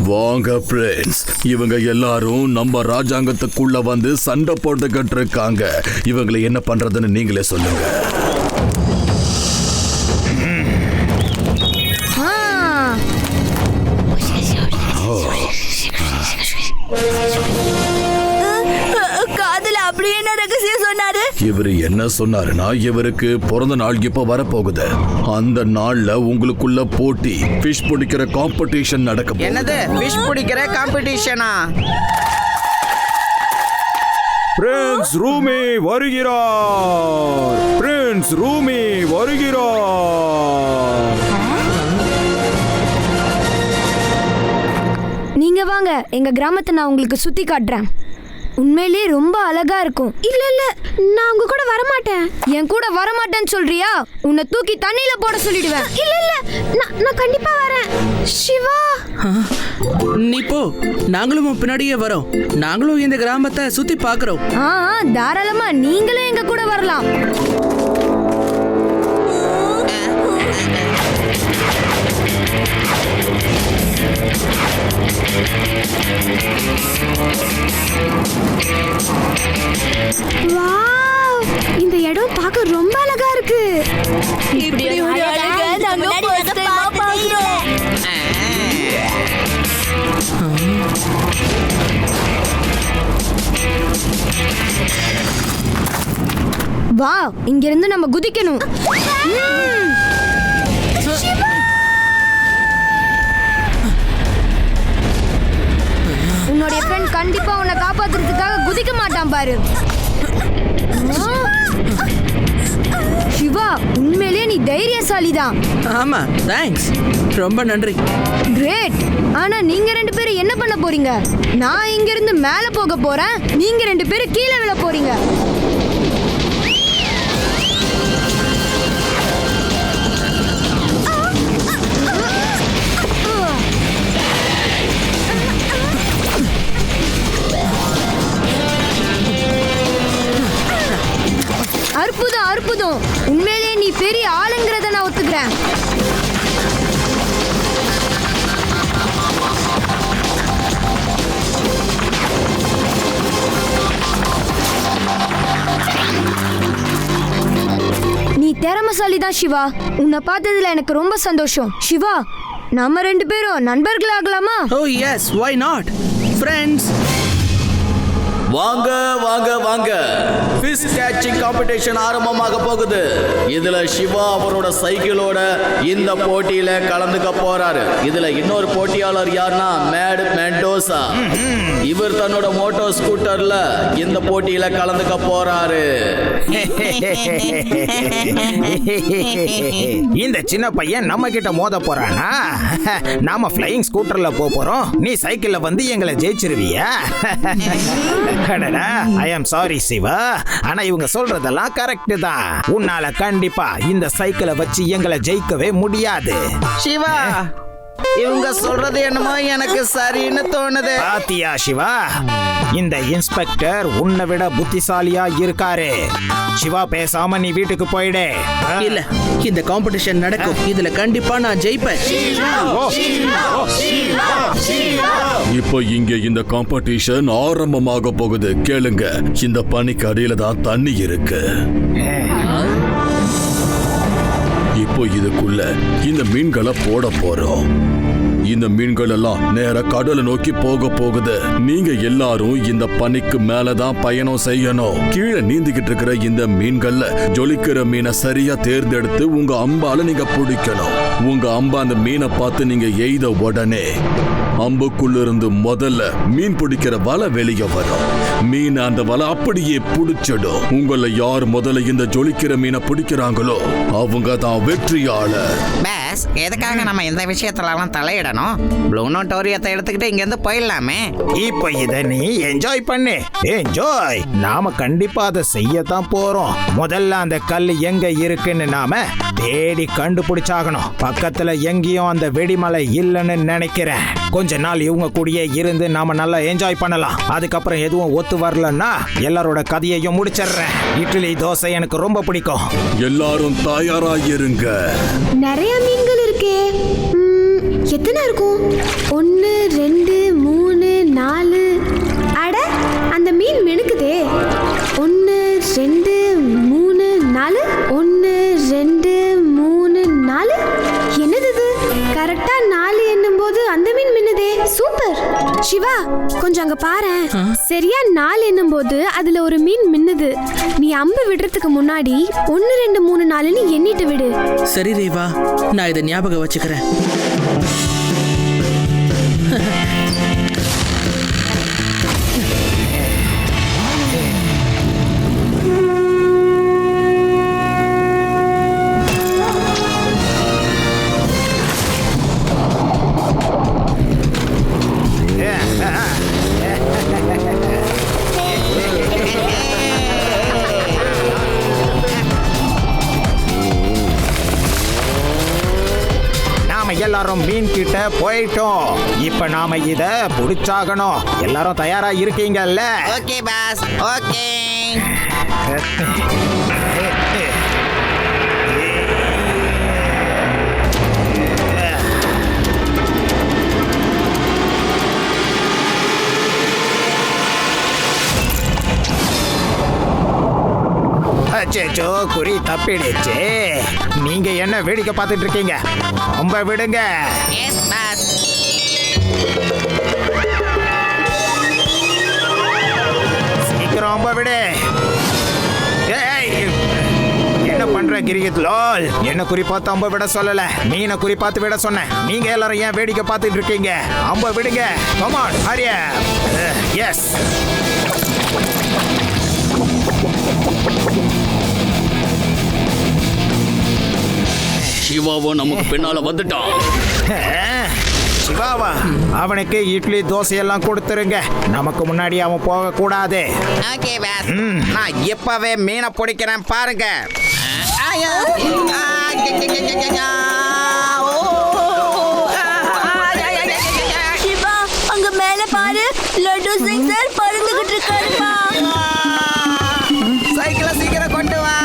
வாங்க பிரின்ஸ். இவங்க எல்லாரும் நம்ம ராஜாங்கத்துக்குள்ள வந்து சண்டை போட்டுக்கிட்டு இருக்காங்க. இவங்களை என்ன பண்றதுன்னு நீங்களே சொல்லுங்க. காதுல அப்படி என்ன ரகசியம் சொன்னாரு? இவரு என்ன சொன்னாருன்னா, இவருக்கு பிறந்த நாள் இப்ப வரப்போகுது. அந்த நாள்ல உங்களுக்குள்ள போட்டி, ஃபிஷ் பிடிக்கிற காம்படிஷன் நடக்க போகுது. என்னது, ஃபிஷ் பிடிக்கிற காம்படிஷனா? பிரின்ஸ் ரூமி வருகிறார். பிரின்ஸ் ரூமி வருகிறார். நீங்க வாங்க, எங்க கிராமத்தை நான் உங்களுக்கு சுத்தி காட்டுறேன். உண்மையிலேயே ரொம்ப அழகா இருக்கும். இல்ல இல்ல, நான் உங்க கூட வர மாட்டேன். என் கூட வர மாட்டேன்னு சொல்றியா? உன்னை தூக்கி தண்ணியில போட சொல்லிடுவேன். இல்ல இல்ல, நான் கண்டிப்பா வரேன். சிவா, நீ போ, நாங்களும் உன் பின்னாடியே வரோம். நாங்களும் இந்த கிராமத்தை சுத்தி பார்க்கிறோம். தாராளமா நீங்களும் எங்க கூட வரலாம். வா இங்க இருந்து நம்ம குதிக்கணும். உன்னுடைய ஃப்ரெண்ட் கண்டிப்பா உன்னை காப்பாத்துறதுக்காக குதிக்க மாட்டான் பாரு. சிவா, உண்மையிலேயே நீ தைரியசாலிதான். ஆமா, தேங்க்ஸ், ரொம்ப நன்றி. கிரேட். ஆனா நீங்க 2 பேரும் என்ன பண்ண போறீங்க? நான் இங்க இருந்து மேல போக போறேன், நீங்க 2 பேரும் கீழே விழ போறீங்க. அற்புதம், அற்புதம். உண்மையிலேயே நீ பெரிய ஆளுங்கிறத நான் ஒத்துக்கிறேன். நீ திறமைசாலி தான் சிவா. உன்னை பார்த்ததுல எனக்கு ரொம்ப சந்தோஷம். சிவா, நம்ம 2 பேரும் நண்பர்கள் ஆகலாமா? ஓ எஸ், why not? Friends. வாங்க வாங்க வாங்க, ஃபிஷ் கேட்சிங் காம்படிஷன் ஆரம்பமாக போகுது. இதுல சிவா அவரோட சைக்கிளோட இந்த போட்டியில கலந்துக்க போறாரு. இதுல இன்னொரு போட்டியாளர் யாருன்னா மேட் மெண்டோசா. இவர் தன்னோட மோட்டோ ஸ்கூட்டர்ல இந்த போட்டியில கலந்துக்க போறாரு. இந்த சின்ன பையன் நம்ம கிட்ட மோத போறானா? நாம ஃப்ளையிங் ஸ்கூட்டர்ல போறோம், நீ சைக்கிள்ல வந்து எங்களை ஜெயிச்சிருவியா? ஐ அம் சாரி சிவா, ஆனா இவங்க சொல்றதெல்லாம் கரெக்ட் தான். உன்னால கண்டிப்பா இந்த சைக்கிளை வச்சு எங்களை ஜெயிக்கவே முடியாது. சிவா, இவங்க சொல்றது என்னமோ எனக்கு சரின்னு தோணுது. பாத்தியா சிவா, இந்த இன்ஸ்பெக்டர் உன்னை விட புத்திசாலியா இருக்காரு. சிவா, பேசாம நீ வீட்டுக்கு போயிடு. இல்ல, இந்த காம்படிஷன் நடக்கும், இதுல கண்டிப்பா நான் ஜெயிப்பேன். இப்போ இங்க இந்த காம்படிஷன் ஆரம்பமாக போகுது. கேளுங்க, இந்த பனிக்கு அடியில தான் தண்ணி இருக்கு. இப்போ இதுக்குள்ள இந்த மீன்களை போட போறோம். இந்த மீன்கள் எல்லாம் நேர கடலை நோக்கி போக போகுது. நீங்க எல்லாரும் இந்த பனிக்கு மேலதான் பயணம் செய்யணும். கீழே நீந்திக்கிட்டு இருக்கிற இந்த மீன்கள்ல ஜொலிக்கிற மீனை சரியா தேர்ந்தெடுத்து உங்க அம்பால நீங்க பிடிக்கணும். உங்க அம்பா அந்த மீனை பார்த்து நீங்க எய்த உடனே அம்புக்குள்ள இருந்து முதல்ல மீன் பிடிக்கிற வலை வெளியே வரும். மீன் அந்த வலை அப்படியே பிடிச்சிடும். உங்களை யார் முதல்ல இந்த ஜொலிக்கிற மீனை பிடிக்கிறாங்களோ அவங்க தான் வெற்றியாளர். பாஸ், எதுக்காக நம்ம இந்த விஷயத்துலலாம் தலையிடணும்? ப்ளூ நோட்டோரியத்தை எடுத்துக்கிட்டு இங்க இருந்து போயிடலாமே. இப்போ இத நீ என்ஜாய் பண்ணு, என்ஜாய். நாம கண்டிப்பா அதை செய்யத்தான் போறோம். முதல்ல அந்த கல் எங்க இருக்குன்னு நாம தேடி கண்டுபிடிச்சாகணும். பக்கத்துல எங்கேயும் அந்த வெடிமலை இல்லைன்னு நினைக்கிறேன். கொஞ்ச நாள் இவங்க கூடயே இருந்து நாம நல்லா என்ஜாய் பண்ணலாம். அதுக்கப்புறம் எதுவும் ஒத்து வரலன்னா எல்லாரோட கதையையும் முடிச்சிடுறேன். இட்லி தோசை எனக்கு ரொம்ப பிடிக்கும். எல்லாரும் தயாரா இருங்க. நிறைய மீன்கள் இருக்கே. எத்தனை இருக்கும்? 1 2 3 4. அட, அந்த மீன் மெனுக்குதே. 1 2 3 4. 1 2 3 4. என்னது இது? கரெக்டா 4 என்னும்போது அந்த மீன் மின்னுதே. சூப்பர் சிவா, கொஞ்சம் அங்க பாரு. சரியா 4 என்னும்போது அதுல ஒரு மீன் மின்னுது. நீ அம்பு விடுறதுக்கு முன்னாடி 1 2 3 4ன்னு எண்ணிட்டு விடு. சரி ரேவா, நான் இதை ஞாபகம் வச்சுக்கிறேன். எல்லாரும் மீன் கிட்ட போயிட்டோம். இப்ப நாம இத புடிச்சாகணும். எல்லாரும் தயாரா இருக்கீங்கல்ல? Okay boss, okay. அச்சோ, குறி தப்பிடுச்சு. நீங்க என்ன வேடிக்கை பார்த்துட்டு இருக்கீங்க? ரொம்ப விடுங்க. Yes boss. சீக்கிரம் ரொம்ப விடு. ஏய் என்ன பண்ற கிரிகித் லால்? என்ன குறிப்பாத்து அம்ப விட சொல்லல, மீனை குறிப்பாத்து விட சொன்னேன். நீங்க எல்லாரும் ஏன் வேடிக்கை பார்த்துட்டு இருக்கீங்க? அம்ப விடுங்க. Come on, hurry up. Yes. சிவாவோ நமக்கு பின்னால வந்துட்டான். சிவாவா? அவனுக்கு இட்லி தோசை எல்லாம் கொடுத்துருங்க. நமக்கு முன்னாடி அவன் போக கூடாது. ஓகே பாஸ், நான் இப்பவே மீனை பிடிக்கிறேன் பாருங்க. ஐயோ. சிவா, அங்க மேல பாரு, லட்டு சிங் சார் பறந்துகிட்டு இருக்காருப்பா. சைக்கிள சீக்கிரம் கொண்டு வா.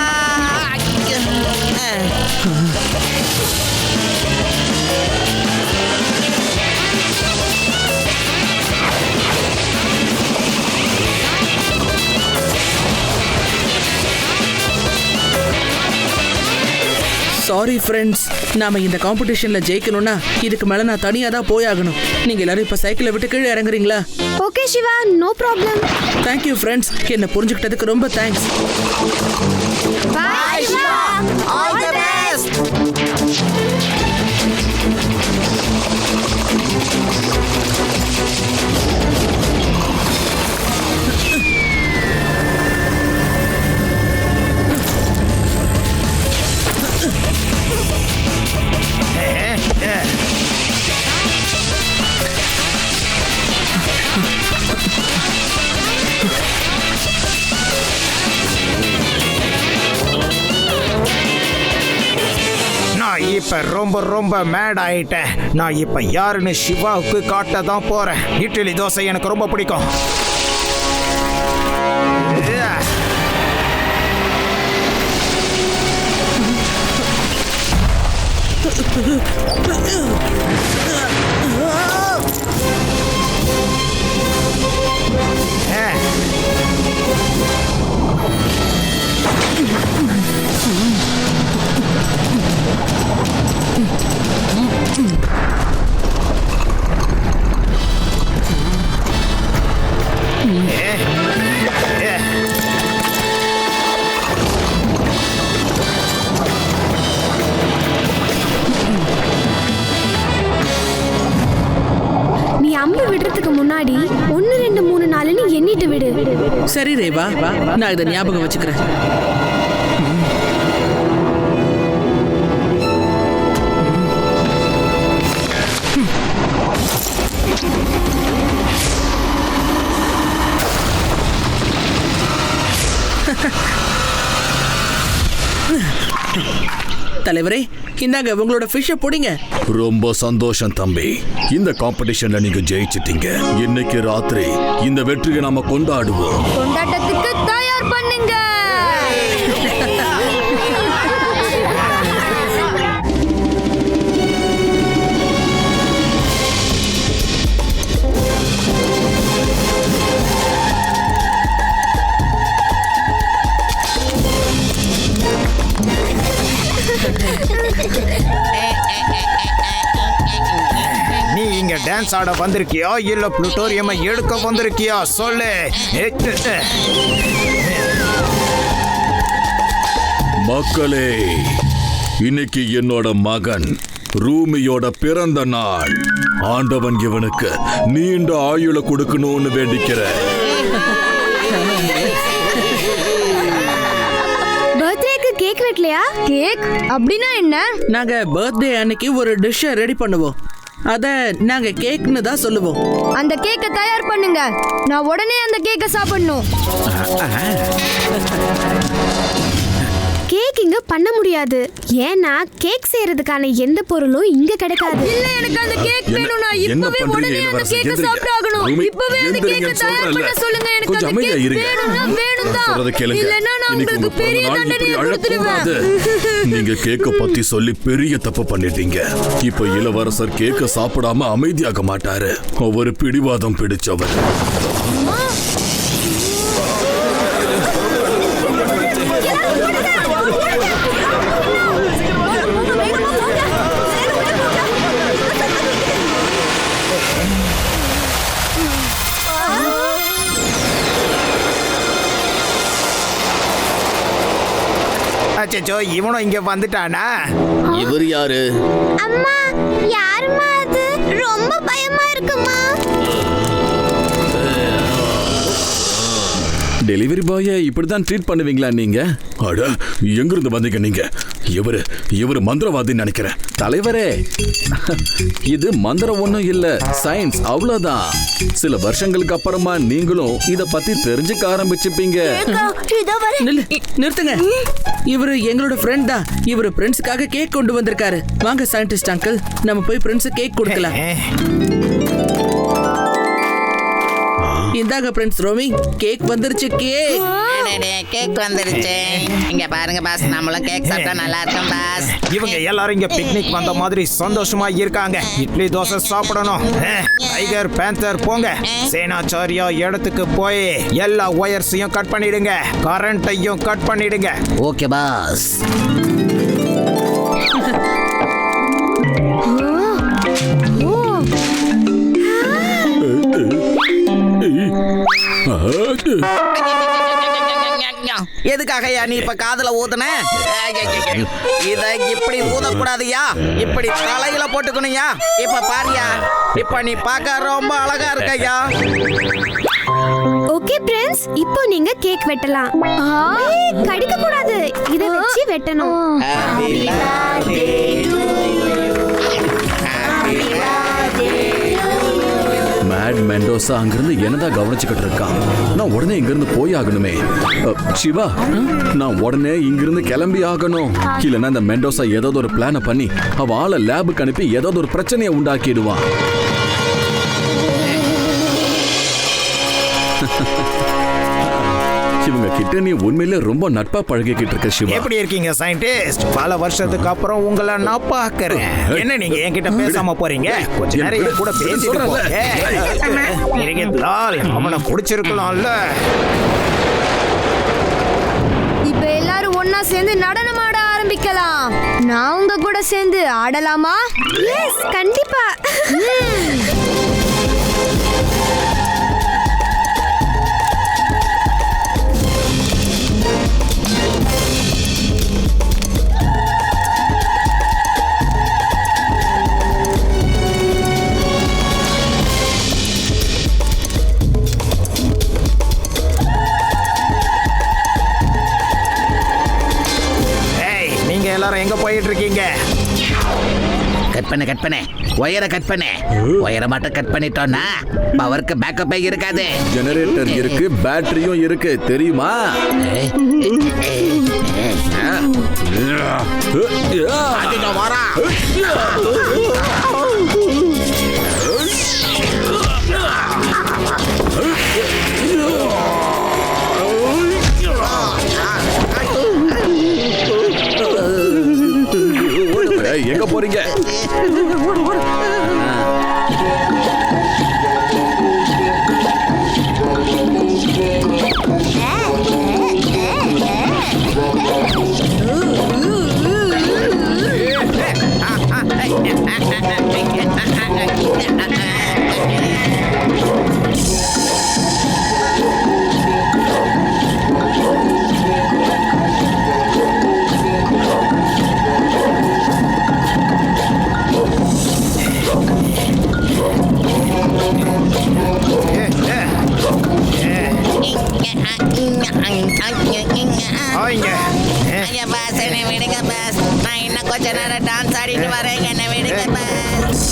சாரி ஃப்ரெண்ட்ஸ், நாம இந்த காம்படிஷன்ல ஜெயிக்கணும்னா இதுக்கு மேல நான் தனியா தான் போயாகணும். நீங்க எல்லாரும் இப்ப சைக்கிளை விட்டு கீழே இறங்குறீங்களா? Okay Shiva, no problem. Thank you friends, என்ன புரிஞ்சுக்கிட்டதுக்கு ரொம்ப thanks. Bye Shiva, all the best. நான் இப்ப ரொம்ப ரொம்ப மேட் ஆயிட்டேன். நான் இப்ப யாருன்னு சிவாவுக்கு காட்ட தான் போறேன். இட்லி தோசை எனக்கு ரொம்ப பிடிக்கும். நீ அம்பு விடுறதுக்கு முன்னாடி 1 2 3 4ன்னு எண்ணிட்டு விடு. சரி ரேவா, நான் இதை ஞாபகம் வச்சுக்கிறேன். தலைவரே, இந்தாங்க உங்களோட ஃபிஷ்ஷை பிடிங்க. ரொம்ப சந்தோஷம் தம்பி. இந்த காம்படிஷன்ல நீங்க ஜெயிச்சிட்டீங்க. இன்னைக்கு ராத்திரி இந்த வெற்றியை நாம கொண்டாடுவோம். கொண்டாட்டத்துக்கு தயார் பண்ணுங்க. நீ இங்க டான்ஸ் ஆட வந்திருக்கியா இல்ல புளுட்டோரியமை எடுக்க வந்திருக்கியா சொல்லு. மக்களே, இன்னைக்கு என்னோட மகன் ரூமியோட பிறந்த நாள். ஆண்டவன் இவனுக்கு நீண்ட ஆயுள கொடுக்கணும்னு வேண்டிக்கிறேன். பர்த்டேக்கு கேக் வெட்டலையா? கேக் அப்படின்னா என்ன? நாங்க பர்த்டே அன்னைக்கு ஒரு டிஷ்ஷை ரெடி பண்ணுவோம். அத நாங்க கேக்னு தான் சொல்லுவோம். அந்த கேக்கை தயார் பண்ணுங்க. நான் உடனே அந்த கேக்கை சாப்பிடணும். கேக் இங்க பண்ண முடியாது. ஏன்னா கேக் செய்யறதுக்கான எந்த பொருளும் இங்க கிடைக்காது. இல்ல, எனக்கு அந்த கேக் வேணும். நான் இப்பவே உடனே அந்த கேக்கை சாப்பிட்டாகணும். இப்பவே அந்த கேக்கை தயார் பண்ண சொல்லுங்க. எனக்கு அந்த கேக் வேணும் தான். இல்லனா நான் உங்களுக்கு பெரிய தண்டனை கொடுத்துடுவேன். நீங்க கேக்க பத்தி சொல்லி பெரிய தப்பு பண்ணிட்டீங்க. இப்ப இளவரசர் கேக்க சாப்பிடாம அமைதியாக மாட்டாரு. அவர் பிடிவாதம் பிடிச்சவர். அச்சச்சோ, இவனும் இங்க வந்துட்டானா? இவர் யாரு? அம்மா யாரும்மா அது? ரொம்ப பயமா இருக்குமா? டெலிவரி பாயை இப்படிதான் ட்ரீட் பண்ணுவீங்களா நீங்க? அட, எங்கிருந்து வந்தீங்க நீங்க? இவரு மந்திரவாதின்னு நினைக்கிறேன். தலைவரே, இது மந்திரம் ஒண்ணும் இல்ல, சயின்ஸ் அவ்வளவுதான். சில வருஷங்களுக்கு அப்புறமா நீங்களும் இத பத்தி தெரிஞ்சுக்க ஆரம்பிச்சுப்பீங்க. நிறுத்துங்க. இவரு எங்களோட ஃப்ரெண்ட் தான். இவரு பிரின்ஸுக்காக கேக் கொண்டு வந்திருக்காரு. வாங்க சயின்டிஸ்ட் அங்கிள், நம்ம போய் பிரின்ஸ் கேக் கொடுக்கலாம். இந்தாங்க பிரின்ஸ் ரோமி, கேக் வந்துருச்சு. கேக் வந்துருச்சு. இங்க பாருங்க பாஸ், நம்மளும் கேக் சாப்பிட்டா நல்லா இருக்கும் பாஸ். இவங்க எல்லாரும் இங்க பிக்னிக் வந்த மாதிரி சந்தோஷமா இருக்காங்க. இட்லி தோசை சாப்பிடணும். டைகர் பேந்தர் போங்க, சேனாச்சாரியா இடத்துக்கு போய் எல்லா ஒயர்ஸையும் கட் பண்ணிடுங்க, கரண்ட்டையும் கட் பண்ணிடுங்க. Okay boss. எதுக்காக நீ இப்ப காதுல ஊதுன? இத இப்படி ஊதக்கூடாதுயா, இப்படி தலையில போட்டுக்கணும்யா. இப்ப பாரியா, இப்ப நீ பார்க்க ரொம்ப அழகா இருக்கையா. ஓகே பிரின்ஸ், இப்போ நீங்க கேக் வெட்டலாம். கடிக்க கூடாது, இத வச்சு வெட்டணும். மேட் மெண்டோசா அங்கிருந்து என்னதான் கவனிச்சுக்கிட்டு இருக்கான். நான் உடனே இங்கிருந்து போய் ஆகணுமே. சிவா, நான் உடனே இங்கிருந்து கிளம்பி ஆகணும். இல்லைன்னா இந்த மெண்டோசா ஏதாவது ஒரு பிளான பண்ணி அவ ஆளை லேபுக்கு அனுப்பி ஏதாவது ஒரு பிரச்சனையை உண்டாக்கிடுவான். இவங்க கிட்ட நீ உண்மையிலே ரொம்ப நட்பா பழகிக்கிட்டு இருக்க சிவா. எப்படி இருக்கீங்க சயின்டிஸ்ட்? பல வருஷத்துக்கு அப்புறம் உங்களை நான் பார்க்கறேன். என்ன நீங்க என்கிட்ட பேசாம போறீங்க? கொஞ்ச நேரம் என் கூட பேசிட்டு போங்க. அவனை பிடிச்சிருக்கலாம்ல. இப்ப எல்லாரும் ஒன்னா சேர்ந்து நடனம் ஆட ஆரம்பிக்கலாம். நான் உங்க கூட சேர்ந்து ஆடலாமா? எஸ், கண்டிப்பா. எல்லாரும் எங்க போயிட்டு இருக்கீங்க? கட் பண்ணு ஒயரை கட் பண்ணு. ஒயரை மட்டும் கட் பண்ணிட்டோம்னா பவருக்கு பேக்கப் இருக்காது. ஜெனரேட்டர் இருக்கு, பேட்டரியும் இருக்கு, தெரியுமா? எங்க போறீங்க? நான் இன்னும் கொஞ்ச நேரம் டான்ஸ் ஆடிட்டு வரேன். என்ன விடுங்க பாஸ்.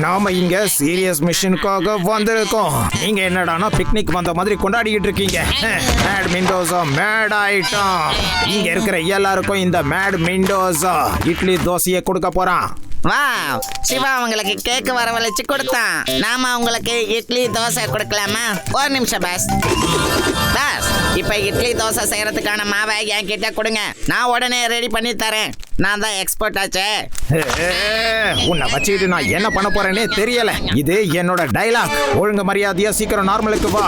நாம இங்க சீரியஸ் மிஷனுக்காக வந்திருக்கோம். நீங்க என்னடானா பிக்னிக் வந்த மாதிரி கொண்டாடிக்கிட்டு இருக்கீங்க. மேட் மெண்டோசா மேட் ஆயிட்டோம். இங்க இருக்கிற எல்லாருக்கும் இந்த மேட் மெண்டோசா இட்லி தோசையை கொடுக்க போறான். வா, சிவா அவங்களுக்கு கேக்கு வரவழைச்சு கொடுத்தான். நாம அவங்களுக்கு இட்லி தோசை கொடுக்கலாமா? ஒரு நிமிஷம் பாஸ். பாஸ், இப்ப இட்லி தோசை செய்யறதுக்கான மாவை என்கிட்ட கொடுங்க. நான் உடனே ரெடி பண்ணி தரேன். நான் தான் எக்ஸ்பர்ட் ஆச்சே. உன்னை வச்சுட்டு நான் என்ன பண்ண போறேன்னே தெரியல. இது என்னோட டைலாக். ஒழுங்கு மரியாதையா சீக்கிரம் நார்மலுக்கு வா.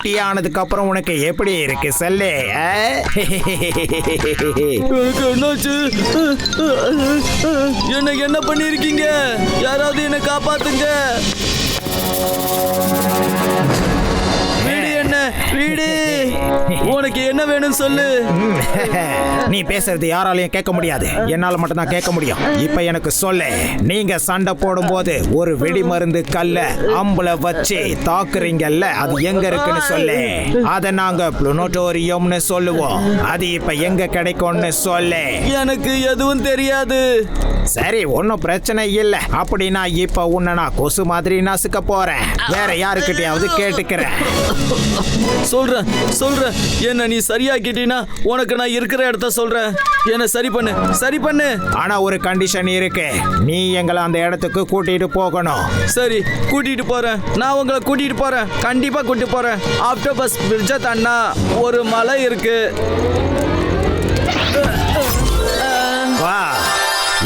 குட்டி ஆனதுக்கு அப்புறம் உனக்கு எப்படி இருக்கு சொல்லு? என்னாச்சு? என்ன பண்ணிருக்கீங்க? யாராவது என்ன காப்பாத்துங்க. வீடு உனக்கு என்ன வேணும் சொல்லு. நீ பேசுறது யாராலையும் கேட்க முடியாது, என்னால மட்டும் தான் கேட்க முடியும். இப்ப எனக்கு சொல்லு, நீங்க சண்டை போடும்போது ஒரு வெடி மருந்து கல்ல அம்புல வச்சு தாக்குறீங்கல்ல, அது எங்க இருக்குன்னு சொல்லு. அத நாங்க புளுனோட்டோரியம்னு சொல்லுவோம். அது இப்ப எங்க கிடைக்கும்னு சொல்லு. எனக்கு எதுவும் தெரியாது. சரி, ஒன்னும் பிரச்சனை இல்ல. அப்படின்னா இப்ப உன்னை நான் கொசு மாதிரி நசுக்க போறேன். வேற யாருக்கிட்டையாவது கேட்டுக்கிறேன். சொல்றேன் என்ன நீ சரியாக்கிட்டீனா உனக்கு நான் இருக்கிற இடத்த சொல்றேன். என்ன சரி பண்ணு. ஆனா ஒரு கண்டிஷன் இருக்கு, நீ எங்களை அந்த இடத்துக்கு கூட்டிட்டு போகணும். சரி, கூட்டிட்டு போறேன். நான் உங்களை கூட்டிட்டு போறேன், கண்டிப்பா கூட்டிட்டு போறேன். ஆக்டோபஸ் பிரிட்ஜை தாண்டா ஒரு மலை இருக்கு. வா,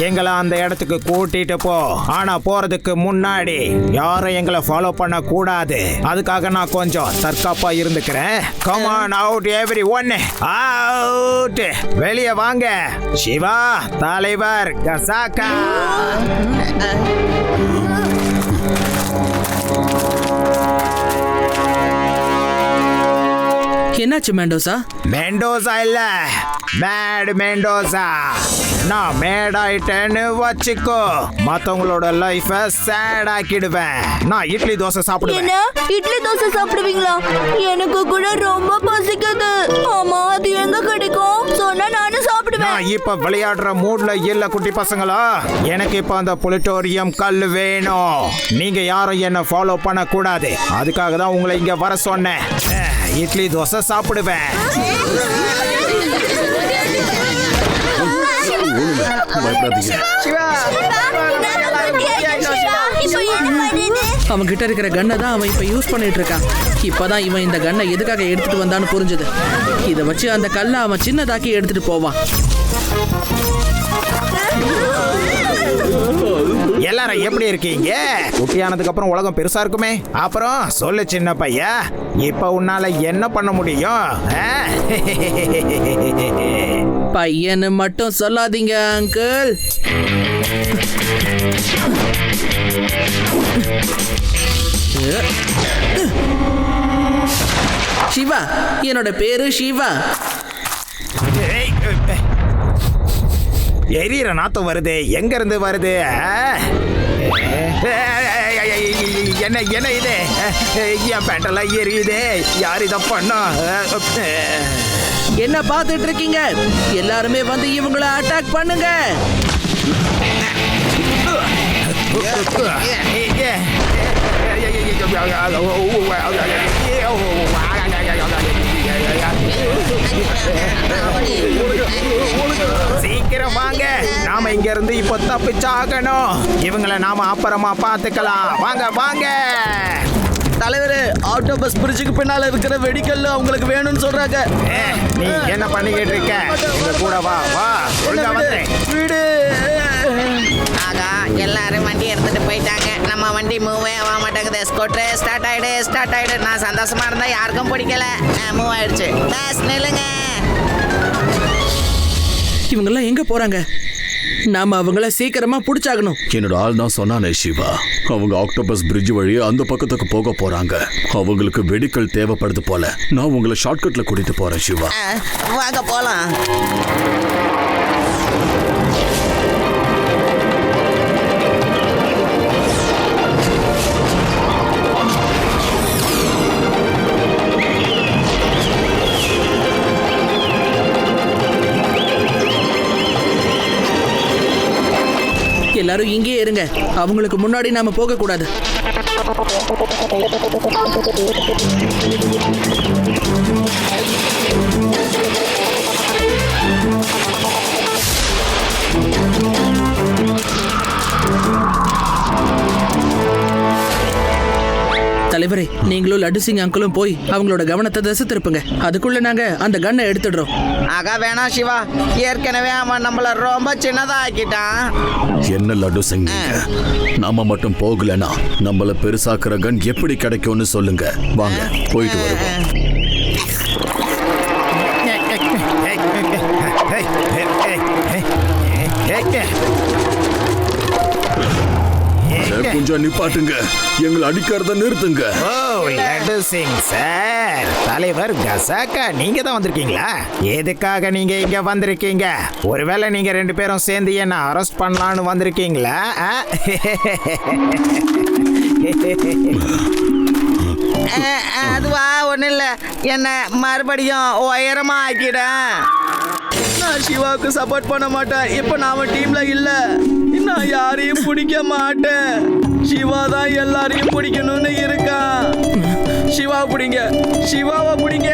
எங்களை அந்த இடத்துக்கு கூட்டிட்டு போ. ஆனா போறதுக்கு முன்னாடி யாரும் எங்களை ஃபாலோ பண்ண கூடாது. அதுக்காக நான் கொஞ்சம் தற்காப்பா இருந்துக்கிறேன். Come on out everyone, out. வெளியே வாங்க. சிவா, தலைவர் கசாக்கா. என்னாச்சு மெண்டோசா? மெண்டோசா இல்ல, மேட் மெண்டோசா. நான் மேடாயிட்டேன்னு வச்சுக்கோ, மத்தவங்களோட லைஃப சேட் ஆக்கிடுவேன். நான் இட்லி தோசை சாப்பிடுவேன். என்ன இட்லி தோசை சாப்பிடுவீங்களா? எனக்கு கூட ரொம்ப பசிக்குது. ஆமா, அது எங்க கிடைக்கும் சொன்னா நானும் சாப்பிடுவேன். நான் இப்ப விளையாடுற மூட்ல இல்ல குட்டி பசங்களா. எனக்கு இப்ப அந்த புளுட்டோரியம் கல் வேணும். நீங்க யாரும் என்ன ஃபாலோ பண்ண கூடாது. அதுக்காக தான் உங்களை இங்க வர சொன்னேன். இட்லி தோசை சாப்பிடுவேன். அவன் கிட்ட இருக்கிற கன்னை தான் அவன் இப்ப யூஸ் பண்ணிட்டு இருக்கான். இப்பதான் இவன் இந்த கன்னை எதுக்காக எடுத்துட்டு வந்தான்னு புரிஞ்சது. இதை வச்சு அந்த கல்லை அவன் சின்னதாக்கி எடுத்துட்டு போவான். எல்லாரும் எப்படி இருக்கீங்க? குட்டியானதுக்கு அப்புறம் உலகம் பெருசா இருக்குமே. அப்புறம் சொல்லு சின்ன பையா, இப்ப உன்னால என்ன பண்ண முடியும்? பையன்னு மட்டும் சொல்லாதீங்க அங்கிள். சிவா, என்னோட பேரு சிவா. எரியற நாத்தம் வருது. எங்க இருந்து வருது? என்ன இது? என் பேண்டெல்லாம் எரியுது. யார் இதை பண்ணா? என்ன பார்த்துட்டு இருக்கீங்க? எல்லாருமே வந்து இவங்கள அட்டாக் பண்ணுங்க. சீக்கிரம் வாங்க, நாம இங்க இருந்து இப்ப தப்பிச்சாகணும். இவங்களை நாம அப்புறமா பாத்துக்கலாம். வாங்க வாங்க. தலைவரே, ஆக்டோபஸ் பிரிட்ஜுக்கு பின்னால இருக்கிற வெடிக்கல்லு அவங்களுக்கு வேணும்னு சொல்றாங்க. நீ என்ன பண்ணிக்கிட்டு இருக்க? இங்க கூட வா. வீடு. ஆகா, எல்லாரும் வண்டி எடுத்துட்டு போயிட்டாங்க. நம்ம வண்டி மூவே ஆக மாட்டேங்குது. ஸ்கூட்டர் ஸ்டார்ட் ஆயிடு. நான் சந்தோஷமா இருந்தா யாருக்கும் பிடிக்கல. மூவ் ஆயிடுச்சு. பஸ் நில்லுங்க. இவங்கெல்லாம் எங்க போறாங்க? நாம அவங்கள சீக்கிரமா புடிச்சாகணும். என்னோட ஆள் தான் சொன்னானே சிவா, அவங்க ஆக்டோபஸ் பிரிட்ஜ் வழி அந்த பக்கத்துக்கு போக போறாங்க. அவங்களுக்கு வெடிக்கல் தேவைப்படுது போல. நான் உங்களை ஷார்ட்கட்ல கூட்டிட்டு போறேன் சிவா. வாங்க போலாம். எல்லாரும் இங்கே இருங்க. அவங்களுக்கு முன்னாடி நாம போக கூடாது. தலைவர் தலைவரே, நீங்களும் லட்டு சிங் அங்கிளும் போய் அவங்களோட கவனத்தை திசை திருப்புங்க. அதுக்குள்ள நாங்க அந்த கன்னை எடுத்துடுறோம். ஆகா வேணாம் சிவா, ஏற்கனவே அவன் நம்மள ரொம்ப சின்னதா ஆக்கிட்டான். என்ன லட்டு சிங், நாம மட்டும் போகலனா நம்மள பெருசாக்குற கன் எப்படி கிடைக்கும்னு சொல்லுங்க. வாங்க போயிட்டு வருவோம். கொஞ்சம் நிப்பாட்டுங்க, எங்களை அடிக்கிறத நிறுத்துங்க. ஓ லட்டு சிங் சார், தலைவர் கசாக்கா நீங்க தான் வந்திருக்கீங்களா? எதுக்காக நீங்க இங்க வந்திருக்கீங்க? ஒருவேளை நீங்க 2 பேரும் சேர்ந்து என்ன அரெஸ்ட் பண்ணலான்னு வந்திருக்கீங்களா? அதுவா ஒன்றும் இல்லை, என்ன மறுபடியும் உயரமா ஆக்கிட்டேன். நான் சிவாவுக்கு சப்போர்ட் பண்ண மாட்டேன். இப்போ நாம டீம்ல இல்ல. நான் யாரையும் பிடிக்க மாட்டேன். சிவா தான் எல்லாரையும் பிடிக்கணும்னு இருக்கான். சிவாவை பிடிங்க, சிவாவை பிடிங்க.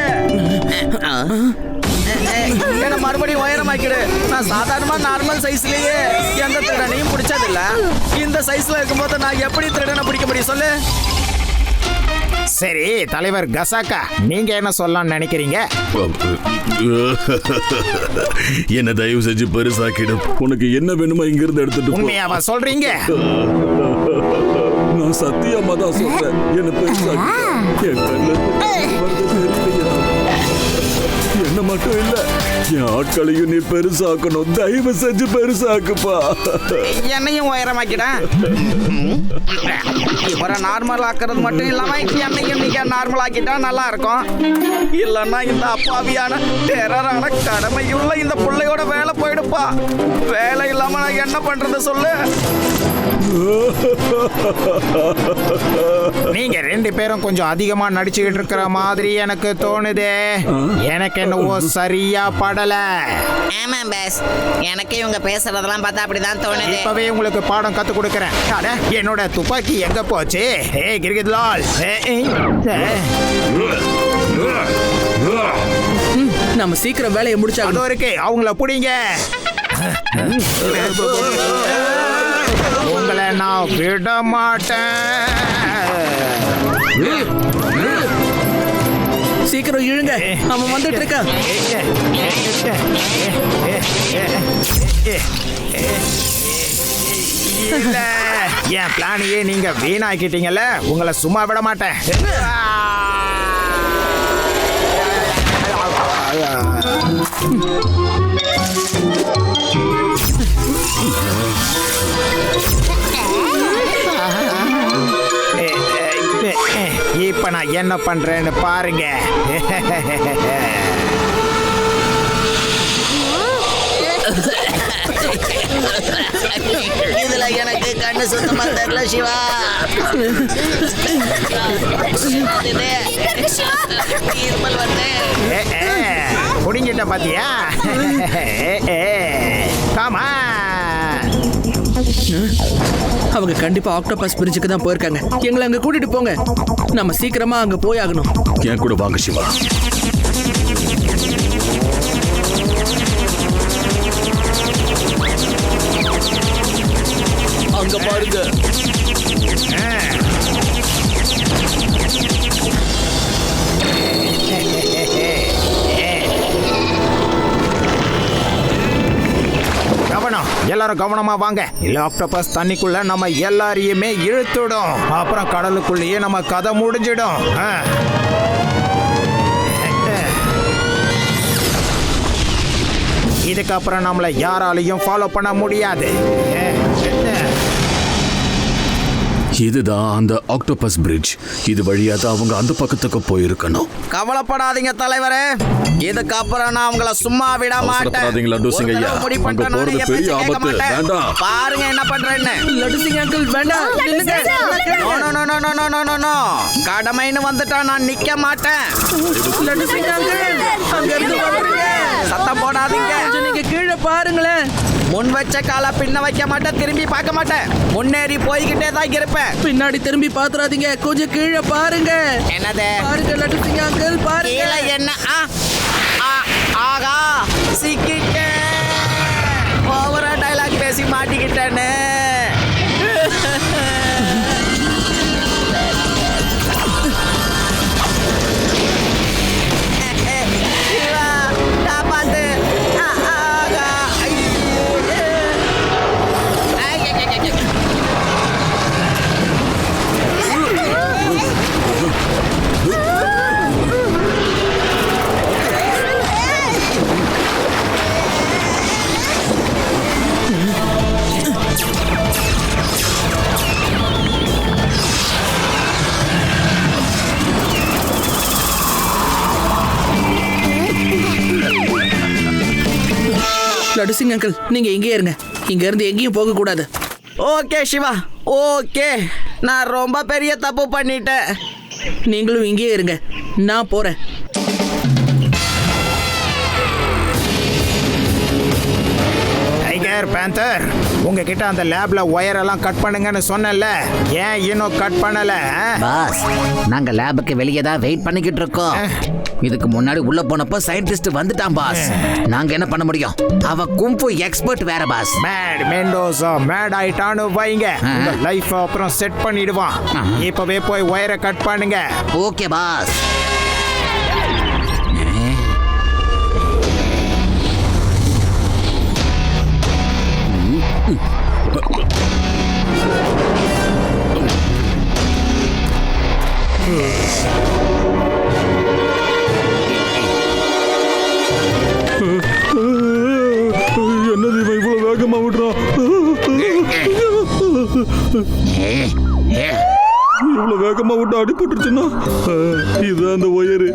என்ன மறுபடியும் உயரமாக்கிடு. நான் சாதாரணமா நார்மல் சைஸ்லயே எந்த திருடனையும் பிடிச்சதில்ல. இந்த சைஸ்ல இருக்கும்போது நான் எப்படி திருடனை பிடிக்க முடியும் சொல்லு? சரி தலைவர் கசாக்கா, நீங்க என்ன சொல்லலாம்னு நினைக்கிறீங்க? என்ன தயவு செஞ்சு பெருசாக்கிடும். உனக்கு என்ன வேணுமோ இங்க இருந்து எடுத்துட்டு போ. உண்மையாவா சொல்றீங்க? நான் சத்தியமா தான் சொல்றேன். என்ன பெருசாக்கி என் கண்ணுல தெரியலையா? என்ன மட்டும் இல்ல, என் ஆட்களையும் நீ பெருசாக்கணும். தயவு செஞ்சு பெருசாக்குப்பா. என்னையும் உயரமாக்கிட்டேன். இவரை நார்மல் ஆக்குறது மட்டும் இல்லாம என்னையும் நீங்க நார்மல் ஆக்கிட்டா நல்லா இருக்கும். இல்லன்னா இந்த அப்பாவியான டெரரான கடமையுள்ள இந்த பிள்ளையோட வேலை போயிடுப்பா. வேலை இல்லாம நான் என்ன பண்றது சொல்லு? நீங்க 2 பேரும் கொஞ்சம் அதிகமா நடிச்சுக்கிட்டு இருக்கிற மாதிரி எனக்கு தோணுதே. எனக்கு என்னவோ சரியா படல. ஆமா பாஸ், எனக்கு இவங்க பேசுறதெல்லாம் பார்த்தா அப்படிதான் தோணுது. இப்பவே உங்களுக்கு பாடம் கத்து கொடுக்கறேன். அட, என்னோட துப்பாக்கி எங்க போச்சு? ஏய் கிர்கித்லால், நம்ம சீக்கிரம் வேலையை முடிச்சாங்க. அதோ இருக்கு, அவங்கள புடிங்க. உங்களை நான் விட மாட்டேன். சீக்கிரம் இழுங்க, அவன் வந்துட்டு இருக்கான். இல்ல, என் பிளானையே நீங்க வீணாக்கிட்டீங்கல்ல, உங்களை சும்மா விட மாட்டேன். இப்ப நான் என்ன பண்றேன்னு பாருங்க. இதுல எனக்கு கண்ணு சுத்தமா தெரியல சிவா. இருமல் வந்து குடிங்கிட்ட பாத்தியா? காமா, அவங்க கண்டிப்பா ஆக்டோபஸ் பிரிட்ஜுக்கு தான் போயிருக்காங்க. எங்களை அங்க கூட்டிட்டு போங்க. நம்ம சீக்கிரமா அங்க போய் ஆகணும். என் கூட வாங்க சிவா. அங்க பாருங்க. கவனம், எல்லாரும் கவனமா வாங்க. இல்ல ஆக்டோபஸ் தண்ணிக்குள்ள நம்ம எல்லாரையுமே இழுத்துடும். அப்புறம் கடலுக்குள்ளேயே நம்ம கதை முடிஞ்சிடும். இதுக்கப்புறம் நம்மள யாராலையும் ஃபாலோ பண்ண முடியாது. இதுதான் அந்த ஆக்டோபஸ் பிரிட்ஜ். இது வழியா தான் அவங்க அந்த பக்கத்துக்கு போயிருக்கணும். கவலைப்படாதீங்க தலைவரே, இதுக்கப்புறம் நான் உங்களை சும்மா விட மாட்டேன். பாருங்க என்ன பண்றேன்னு. கடமைன்னு வந்துட்டா நான் நிக்க மாட்டேன். சத்தம் போடாதீங்க. நீங்க கீழே பாருங்களேன். முன் வச்ச கால பின்ன வைக்க மாட்டேன், திரும்பி பார்க்க மாட்டேன். முன்னேறி போய்கிட்டே தான் இருப்பேன். பின்னாடி திரும்பி பாத்துறாதீங்க, கொஞ்சம் கீழே பாருங்க. என்னது பாருங்க லட்டு சிங் அங்கிள், பாருங்க. என்ன ஆகா சிக்கிட்டேன். ஓவரா டைலாக் பேசி மாட்டிக்கிட்டேன்னு. லடுசிங் அங்கிள், நீங்க இங்கே இருங்க. இங்க இருந்து எங்கேயும் போக கூடாது. Okay Siva, okay. நான் ரொம்ப பெரிய தப்பு பண்ணிட்டேன். நீங்களும் இங்கே இருங்க, நான் போறேன். டைகர் பேந்தர், உங்ககிட்ட அந்த லேப்ல ஒயர் எல்லாம் கட் பண்ணுங்கன்னு சொன்னல, ஏன் இன்னும் கட் பண்ணல? பாஸ், நாங்க லேபுக்கு வெளியே தான் வெயிட் பண்ணிக்கிட்டு இருக்கோம். இதுக்கு முன்னாடி உள்ள போனப்போ சயின்டிஸ்ட் வந்துட்டான் பாஸ். நாங்க என்ன பண்ண முடியும்? அவ கும்பு எக்ஸ்பர்ட் வேற பாஸ். மேட் மெண்டோசா மேட் ஆயிட்டான்னு வைங்க, உங்க லைஃப் அப்புறம் செட் பண்ணிடுவான். இப்பவே போய் ஒயரை கட் பண்ணுங்க. Okay boss. என்னது இவன் இவ்வளவு வேகமா விடுறான்? இவ்வளவு வேகமா விட்டு அடிபட்டுருச்சுன்னா இது அந்த ஒயரு.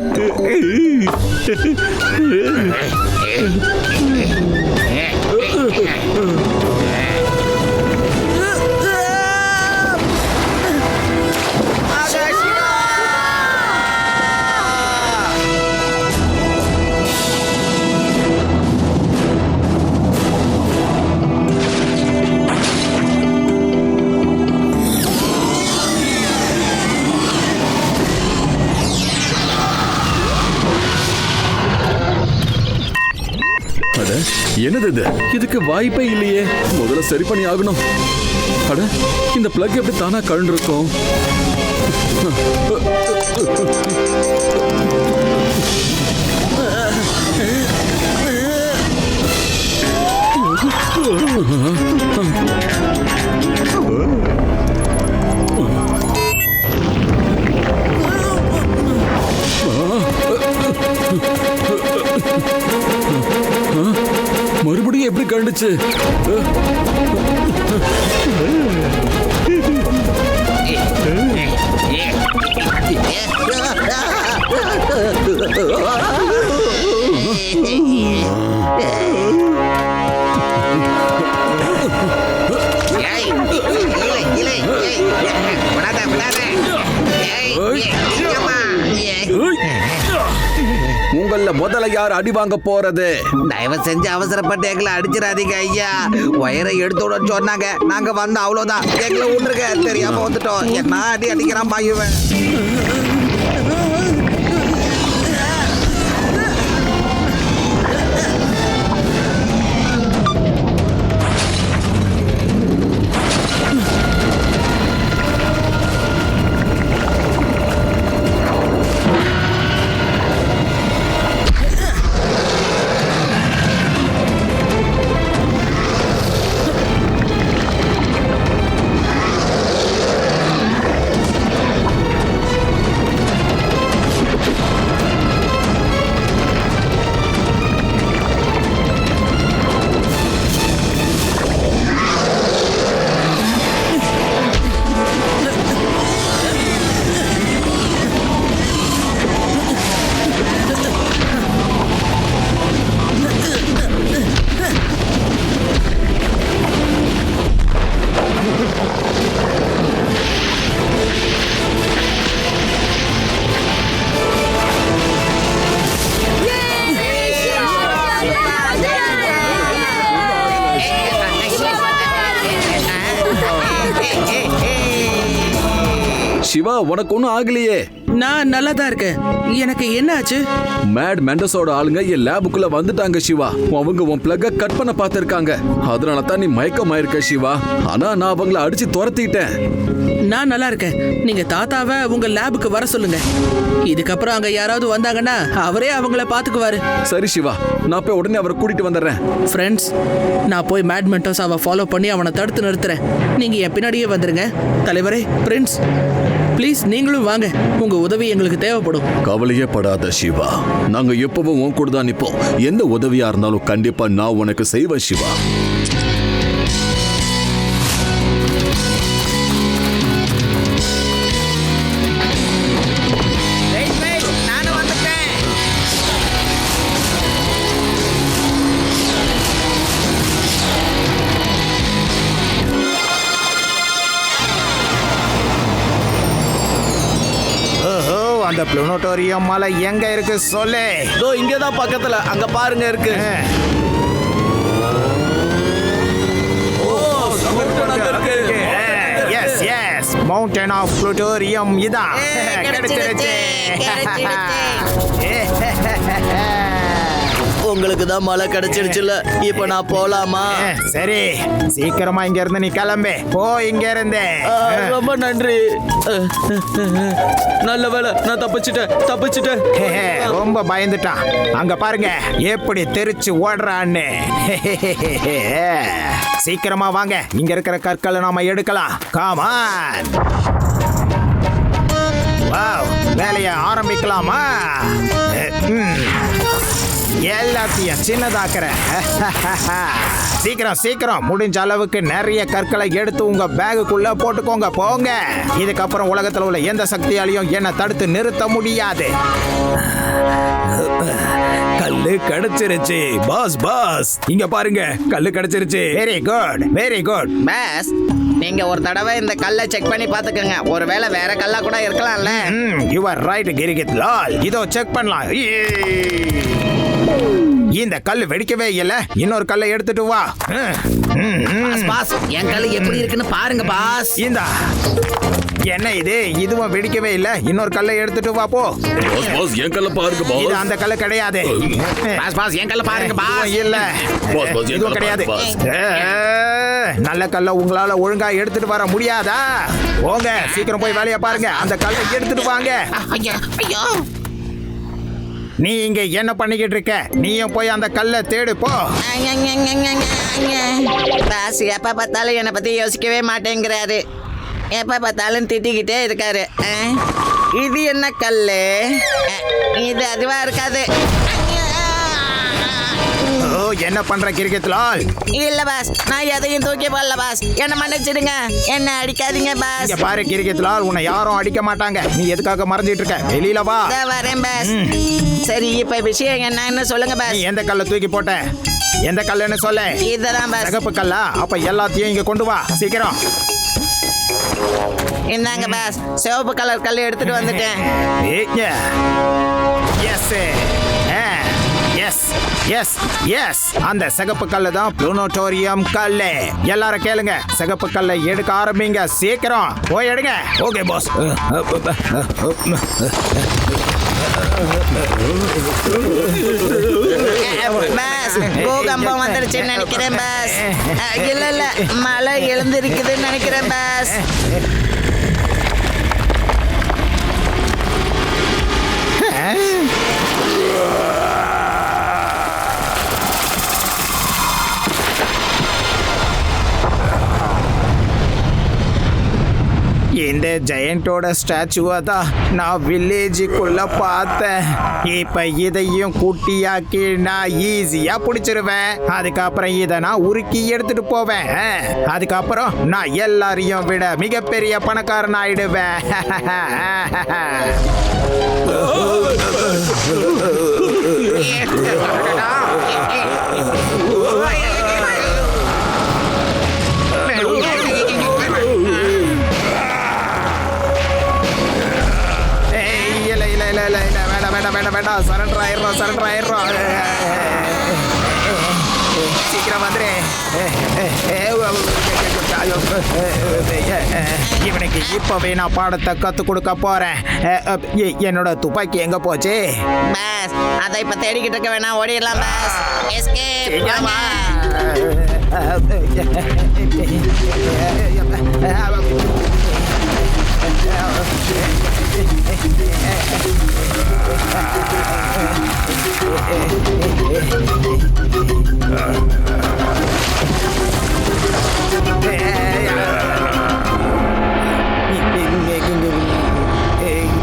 என்னது இது? இதுக்கு வாய்ப்பே இல்லையே. முதல்ல சரி பண்ணி ஆகணும். அட, இந்த பிளக் எப்படி தானா கழண்டு இருக்கும்? மறுபடியும் எப்படி கண்டுச்சு? உங்கள முதல்ல யார் அடி வாங்க போறது? தயவு செஞ்சு அவசரப்பட்டு எங்களை அடிச்சிடாதீங்க ஐயா. ஒயரை எடுத்து விட சொன்னாங்க, நாங்க வந்து அவ்வளவுதான். எங்களை விட்டுருக்க, தெரியாம வந்துட்டோம். என்ன அடி அடிக்கிறான் பாயுவன். சிவா, உனக்கு ஒன்னும் ஆகலையே. நான் நல்லா தான் இருக்கேன். எனக்கு என்ன ஆச்சு? மேட் மெண்டஸோட ஆளுங்க என் லேபுக்குள்ள வந்துட்டாங்க சிவா. அவங்க உன் பிளக்க கட் பண்ண பார்த்திருக்காங்க. அதனால தான் நீ மயக்கமாயிருக்க சிவா. ஆனா நான் அவங்கள அடிச்சு துரத்திட்டேன். நான் நல்லா இருக்கேன். நீங்க தாத்தாவை உங்க லேபுக்கு வர சொல்லுங்க. இதுக்கப்புறம் அங்க யாராவது வந்தாங்கன்னா அவரே அவங்கள பாத்துக்குவாரு. சரி சிவா, நான் போய் உடனே அவரை கூட்டிட்டு வந்துடுறேன். ஃப்ரெண்ட்ஸ், நான் போய் மேட் மெண்டோஸாவை ஃபாலோ பண்ணி அவனை தடுத்து நிறுத்துறேன். நீங்க என் பின்னாடியே வந்துருங்க. தலைவரே, பிரின்ஸ், ப்ளீஸ் நீங்களும் வாங்க. உங்க உதவி எங்களுக்கு தேவைப்படும். கவலையே படாத சிவா, நாங்க எப்பவும் உன் கூட தான் நிப்போம். எந்த உதவியா இருந்தாலும் கண்டிப்பா நான் உனக்கு செய்வேன் சிவா. ப்ளூனோட்டோரியம் மலை எங்க இருக்கு சொல்லு. இதோ இங்கதான் பக்கத்துல, அங்க பாருங்க இருக்கு. எஸ் எஸ் மவுண்டன் ஆஃப் ப்ளூட்டோரியம் இதான் கிடைச்சிருச்சு. உங்களுக்கு தான் மழை கிடைச்சிருச்சுல, இப்ப நான் போலாமா? சரி, சீக்கிரமா இங்க இருந்து நீ கிளம்பு. போ இங்க இருந்து. ரொம்ப நன்றி. நல்ல வேலை, நான் தப்பிச்சிட்டேன். ரொம்ப பயந்துட்டான். அங்க பாருங்க எப்படி தெரிச்சு ஓடுறான்னு. சீக்கிரமா வாங்க, இங்க இருக்கிற கற்களை நாம எடுக்கலாம். காமான், வாவ், வேலையை ஆரம்பிக்கலாமா? எல்லாத்தையும் சின்னதாக்குறேன். சீக்கிரம் முடிஞ்ச அளவுக்கு நிறைய கற்களை எடுத்து உங்க பேகுக்குள்ள போட்டுக்கோங்க. போங்க. இதுக்கப்புறம் உலகத்துல உள்ள எந்த சக்தியாலையும் என்ன தடுத்து நிறுத்த முடியாது. கல்லு கிடைச்சிருச்சு பாஸ். இங்க பாருங்க, கல்லு கிடைச்சிருச்சு. Very good. பாஸ், நீங்க ஒரு தடவை இந்த கல்லை செக் பண்ணி பாத்துக்கோங்க. ஒருவேளை வேற கல்லா கூட இருக்கலாம்ல. You are right Krikit Lal. இதோ செக் பண்ணலாம். இந்த கல் வெடிக்கவே இல்ல. இன்னொரு கல்லை எடுத்துட்டு வா. பாஸ், என் கல்லு எப்படி இருக்குன்னு பாருங்க பாஸ். இந்தா. என்ன இது? இதுவும் வெடிக்கவே இல்ல. இன்னொரு கல்லை எடுத்துட்டு வா. போ. பாஸ் என் கல்ல பாருங்க பாஸ். இது அந்த கல்லு கிடையாது. பாஸ் என் கல்ல பாருங்க பாஸ். இல்ல, பாஸ் இதுவும் கிடையாது. நல்ல கல்லை உங்களால ஒழுங்கா எடுத்துட்டு வர முடியாதா? போங்க, சீக்கிரம் போய் வேலையை பாருங்க. அந்த கல்லை எடுத்துட்டு வாங்க. ஐயோ, நீ இங்க என்ன பண்ணிக்கிட்டு இருக்க? நீயும் போய் அந்த கல்லை தேடு. போ. பாஸ் எப்ப பார்த்தாலும் என்னை பத்தி யோசிக்கவே மாட்டேங்கிறாரு. எப்ப பார்த்தாலும் திட்டிக்கிட்டே இருக்காரு. இது என்ன கல்லு? இது அதுவா இருக்காது. என்ன பண்ற கிரிக்கெட் லால்? இல்ல பாஸ், நான் எதையும் தூக்கி போடல பாஸ். என்ன மன்னிச்சிடுங்க, என்ன அடிக்காதீங்க பாஸ். இங்க பாரு கிரிக்கெட் லால், உன்னை யாரும் அடிக்க மாட்டாங்க. நீ எதுக்காக மறைஞ்சிட்டு இருக்க? வெளியில வா. வரேன் பாஸ். சரி, இப்ப விஷயம் என்னன்னு சொல்லுங்க பாஸ். நீ எந்த கல்லை தூக்கி போட்ட? எந்த கல்லுன்னு சொல்ல. இதுதான் பாஸ். சிகப்பு கல்லா? அப்ப எல்லாத்தையும் இங்க கொண்டு வா சீக்கிரம். இந்தாங்க பாஸ், சிவப்பு கலர் கல் எடுத்துட்டு வந்துட்டேன். எஸ், அந்த சிகப்பு கல்லு தான் ப்ளூனோட்டோரியம் கல்லு. எல்லாரும் கேளுங்க, சிகப்பு கல்லை எடுக்க ஆரம்பிங்க. சீக்கிரம் போய் எடுங்க. Okay pass. பாஸ், பூகம்பம் வந்துருச்சுன்னு நினைக்கிறேன் பாஸ். இல்ல மழை எழுந்திருக்குதுன்னு நினைக்கிறேன் பாஸ். இந்த ஜெயண்டோட ஸ்டாச்சுவை தான் நான் வில்லேஜுக்குள்ள பார்த்தேன். இப்ப இதையும் குட்டியாக்கி நான் ஈஸியா பிடிச்சிருவேன். அதுக்கப்புறம் இதை நான் உருக்கி எடுத்துட்டு போவேன். அதுக்கப்புறம் நான் எல்லாரையும் விட மிகப்பெரிய பணக்காரன் ஆயிடுவேன். வேண்டாம், சரண்டர் ஆயிடுறோம். சீக்கிரம் வந்துரு. இவனுக்கு இப்பவே நான் பாடத்தை கத்து கொடுக்க போறேன். என்னோட துப்பாக்கி எங்க போச்சு? பாஸ், அதை இப்ப தேடிக்கிட்டு இருக்க வேணாம், ஓடிடலாம் பாஸ். எஸ்கேப்.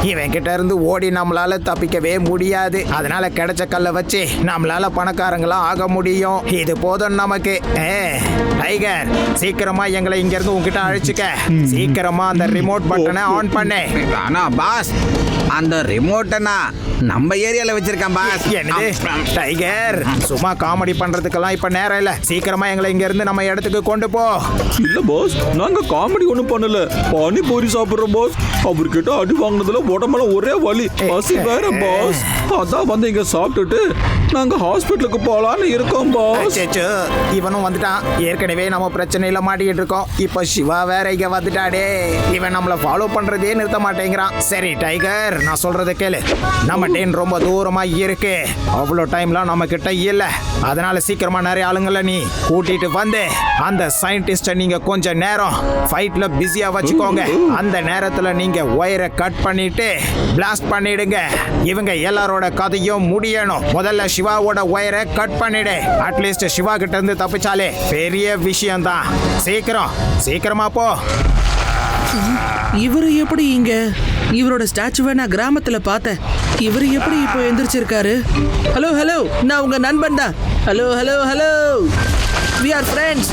இவன் கிட்ட இருந்து ஓடி நம்மளால தப்பிக்கவே முடியாது. அதனால கிடைச்ச கல்லை வச்சு நம்மளால பணக்காரங்களா ஆக முடியும். இது போதும் நமக்கு. டைகர், சீக்கிரமா எங்களை இங்க இருந்து உங்ககிட்ட அழைச்சுக்க. சீக்கிரமா அந்த ரிமோட் பட்டனை ஆன் பண்ணு. ஆனா பாஸ், அந்த ரிமோட்டை நான் நம்ம ஏரியால வச்சிருக்கான் பாஸ். என்னது டைகர், சும்மா காமெடி பண்றதுக்கெல்லாம் இப்ப நேரம் இல்ல. சீக்கிரமா எங்களை இங்க இருந்து நம்ம இடத்துக்கு கொண்டு போ. இல்ல பாஸ், நாங்க காமெடி ஒண்ணும் பண்ணல, பானிபூரி சாப்பிடுறோம் பாஸ். அவர்கிட்ட அடி வாங்கினதுல உடம்பெல்லாம் ஒரே வலி, பசி வேற பாஸ். அதான் வந்து இங்க சாப்பிட்டுட்டு நாங்க ஹாஸ்பிட்டலுக்கு போலான்னு இருக்கோம் பாஸ். அச்சச்சோ, இவனும் வந்துட்டான். ஏற்கனவே நம்ம பிரச்சனையில மாட்டிக்கிட்டு இருக்கோம். இப்ப சிவா வேற இங்க வந்துட்டாடே. இவன் நம்மள ஃபாலோ பண்றதே நிறுத்த மாட்டேங்கிறான். சரி டைகர், நான் சொல்றதை கேளு. நம்ம டேன் ரொம்ப தூரமா இருக்கு, அவ்வளோ டைம்லாம் நம்ம கிட்ட இல்ல. அதனால சீக்கிரமா நிறைய ஆளுங்களை நீ கூட்டிட்டு வந்து அந்த சயின்டிஸ்ட நீங்க கொஞ்ச நேரம் ஃபைட்ல பிஸியா வச்சுக்கோங்க. அந்த நேரத்துல நீங்க ஒயரை கட் பண்ணிட்டு பிளாஸ்ட் பண்ணிடுங்க. இவங்க எல்லாரோட கதையும் முடியணும். முதல்ல சிவாவோட ஒயரை கட் பண்ணிடு. அட்லீஸ்ட் சிவா கிட்ட இருந்து தப்பிச்சாலே பெரிய விஷயம் தான். சீக்கிரமா போ. இவரு எப்படி இங்க? இவரோட ஸ்டாச்சுவை நான் கிராமத்துல பார்த்தேன். இவரு எப்படி இப்போ எந்திரிச்சிருக்காரு? ஹலோ ஹலோ, நான் உங்க நண்பன் தான். Hello hello hello, we are friends.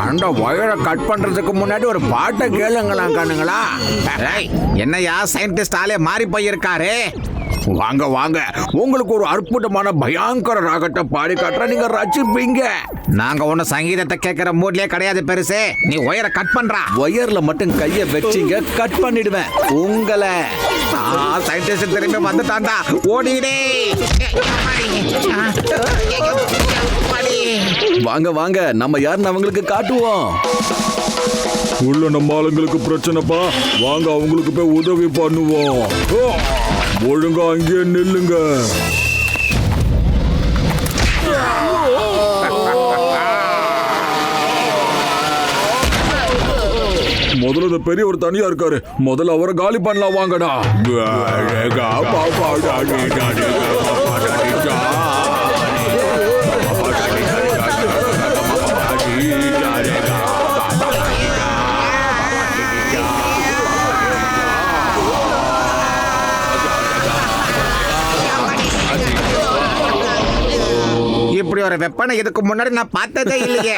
அந்த ஒயரை கட் பண்றதுக்கு முன்னாடி ஒரு பாட்டை கேளுங்களா கண்ணுங்களா. என்னையா சயின்டிஸ்ட் ஆளே மாறி போயிருக்காரு. வாங்க வாங்க, உங்களுக்கு ஒரு அற்புதமான பயங்கர ராகத்தை பாடி காட்டுற, நீங்க ரசிப்பீங்க. நாங்க ஒண்ணு சங்கீதத்தை கேட்கிற மூட்லயே கிடையாது பெருசு. நீ ஒயரை கட் பண்றா. ஒயர்ல மட்டும் கைய வச்சிங்க, கட் பண்ணிடுவேன் உங்களை. சயின்டிஸ்ட் திரும்பி வந்துட்டான்டா, ஓடிடே. வாங்க வாங்க, நம்ம யாருன்னு அவங்களுக்கு காட்டுவோம். உள்ள நம்ம ஆளுங்களுக்கு பிரச்சனைப்பா, வாங்க அவங்களுக்கு போய் உதவி பண்ணுவோம். ஒழுங்கா அங்கேயே நில்லுங்க. முதல்ல இந்த பெரிய ஒரு தனியா இருக்காரு, முதல்ல அவரை காலி பண்ணலாம். வாங்கடா. இப்படி ஒரு வெப்பனை இதுக்கு முன்னாடி நான் பார்த்ததே இல்லையே.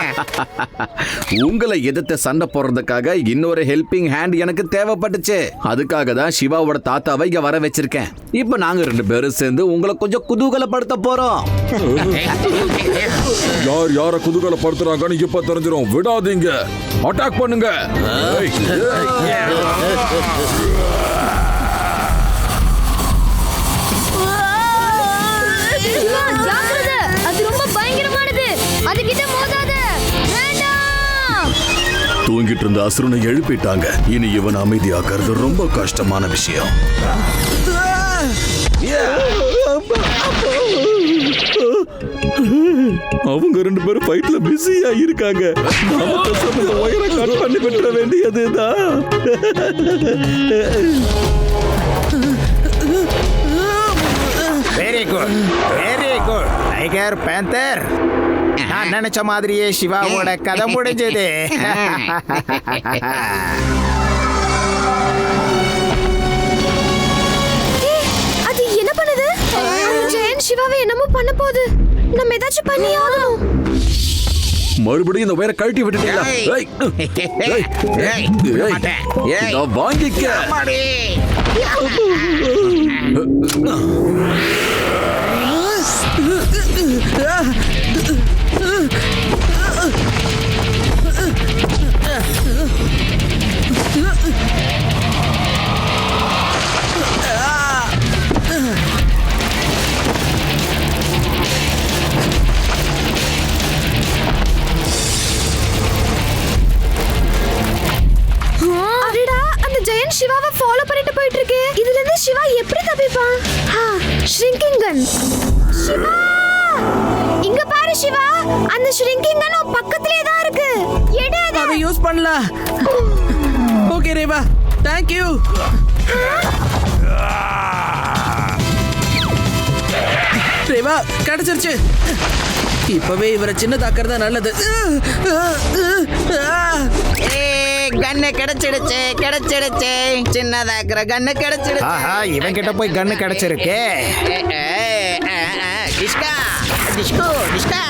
உங்களை எதிர்த்து சண்டை போடுறதுக்காக இன்னொரு ஹெல்பிங் ஹேண்ட் எனக்கு தேவைப்பட்டுச்சு. அதுக்காக தான் சிவாவோட தாத்தாவை இங்க வர வச்சிருக்கேன். இப்ப நாங்க 2 பேரும் சேர்ந்து உங்களை கொஞ்சம் குதூகலப்படுத்த போறோம். யார் யார குதூகலப்படுத்துறாங்கன்னு இப்ப தெரிஞ்சிடும். விடாதீங்க, அட்டாக் பண்ணுங்க. தூங்கிட்டு இருந்த அசுரனை எழுப்பிட்டாங்க. இனி இவன் அமைதியாக்குறது ரொம்ப கஷ்டமான விஷயம். அவங்க 2 பேரும் ஃபைட்ல பிஸியா இருக்காங்க. நாம பேசாம ஒயரை கட் பண்ணி விட்டுற வேண்டியதுதான். Very good tiger panther. நான் நினைச்ச மாதிரியே சிவாவோட கதை முடிஞ்சது. அது என்ன பண்ணுது? ஜெயன் சிவாவை என்னமோ பண்ண போகுது. நம்ம ஏதாச்சும் பண்ணி ஆகணும். மறுபடியும் இந்த ஒயரை கழட்டி விட்டுட்டீங்களா? வாங்கிக்க. சிவாவை ஃபாலோ பண்ணிட்டு போயிட்டு இருக்கு. இதுல இருந்து சிவா எப்படி தப்பிப்பான்? ஷ்ரிங்கிங் கன். சிவா, இங்க பாரு சிவா, அந்த ஷ்ரிங்கிங் கன் உன் பக்கத்துலயே தான் இருக்கு. எடு அத. அதை யூஸ் பண்ணலாம். Okay Reva, thank you. Reva கிடைச்சிருச்சு. இப்பவே இவரை சின்னதாக்குறதா நல்லது. கண்ணு கிடைச்சிடுச்சு கிடைச்சிடுச்சு. சின்னதாக்குற கண்ணு கிடைச்சிடுச்சு. ஆஹா, இவன் கிட்ட போய் கன்னு கிடைச்சிருக்கு. டிஸ்கா டிஸ்கோ டிஸ்கா.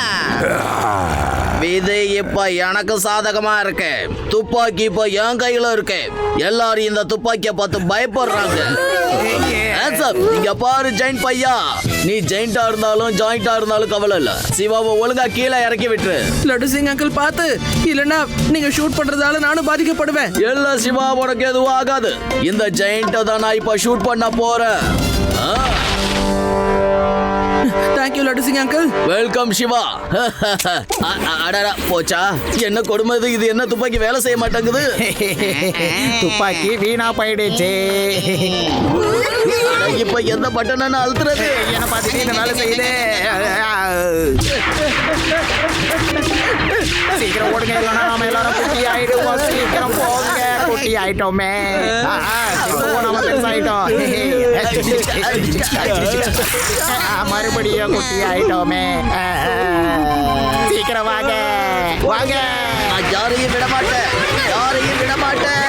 இது இப்ப எனக்கு சாதகமா இருக்கு. துப்பாக்கி இப்ப என் கையில இருக்கு. எல்லாரும் இந்த துப்பாக்கிய பார்த்து பயப்படுறாங்க. இங்க பாரு ஜெயின் பையா, நீ ஜெயிண்டா இருந்தாலும் ஜாயிண்டா இருந்தாலும் கவலை இல்ல. சிவாவை ஒழுங்கா கீழே இறக்கி விட்டுரு. லட்டு சிங் அங்கிள் பார்த்து, இல்லன்னா நீங்க ஷூட் பண்றதால நானும் பாதிக்கப்படுவேன். எல்லா சிவா உனக்கு எதுவும் ஆகாது. இந்த ஜெயிண்ட தான் நான் இப்ப ஷூட் பண்ண போறேன். Thank you Laddu Singh uncle. Welcome Siva. அடடா போச்சா, என்ன கொடுமை இது என்ன துப்பாக்கி வேலை செய்ய மாட்டேங்குது. துப்பாக்கி வீணா போயிடுச்சு. இப்ப எந்த பட்டனை அழுத்துறது? என்ன பார்த்துட்டு இந்த வேலை செய்யுது. சீக்கிரம் ஓடுங்க, இல்லைன்னா நாம எல்லாரும் குட்டி ஆயிடுவோம். சீக்கிரம் போங்க, குட்டி ஆயிட்டோமே. நாம பெருசாயிட்டோம். மறுபடியும் குட்டி ஆயிட்டோமே. சீக்கிரம் வாங்க வாங்க. யாரையும் விட மாட்டேன், யாரையும் விட மாட்டேன்.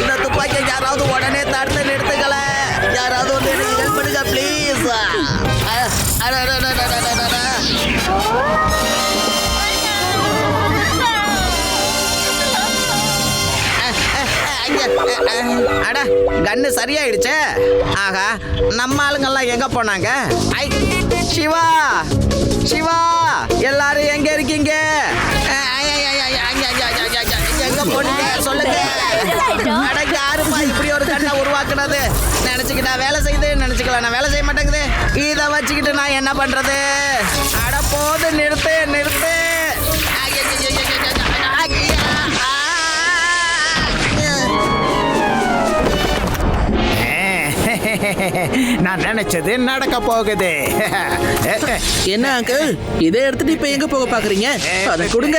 இந்த துப்பாக்கியை யாராவது உடனே தடுத்து நிறுத்துக்கல. யாராவது வந்து எனக்கு ஹெல்ப் பண்ணுங்க ப்ளீஸ். அட கண்ணு சரியாயிடுச்சே. ஆகா, நம்ம ஆளுங்கெல்லாம் எங்க போனாங்க? ஐ சிவா சிவா, எல்லாரும் எங்க இருக்கீங்க? எங்க போனீங்க சொல்லுங்க. அட யாருப்பா இப்படி ஒரு கண்ணை உருவாக்குனது? நினைச்சுக்கிட்டா வேலை செய்யுது, நினைச்சுக்கலாம் நான் வேலை செய்ய மாட்டேங்குது. இதை வச்சுக்கிட்டு நான் என்ன பண்றது? அட போது, நிறுத்து நிறுத்து. நான் நினைச்சது நடக்க போகுது. என்ன அங்கிள், இதை எடுத்துட்டு இப்ப எங்க போக பாக்குறீங்க? அதை கொடுங்க.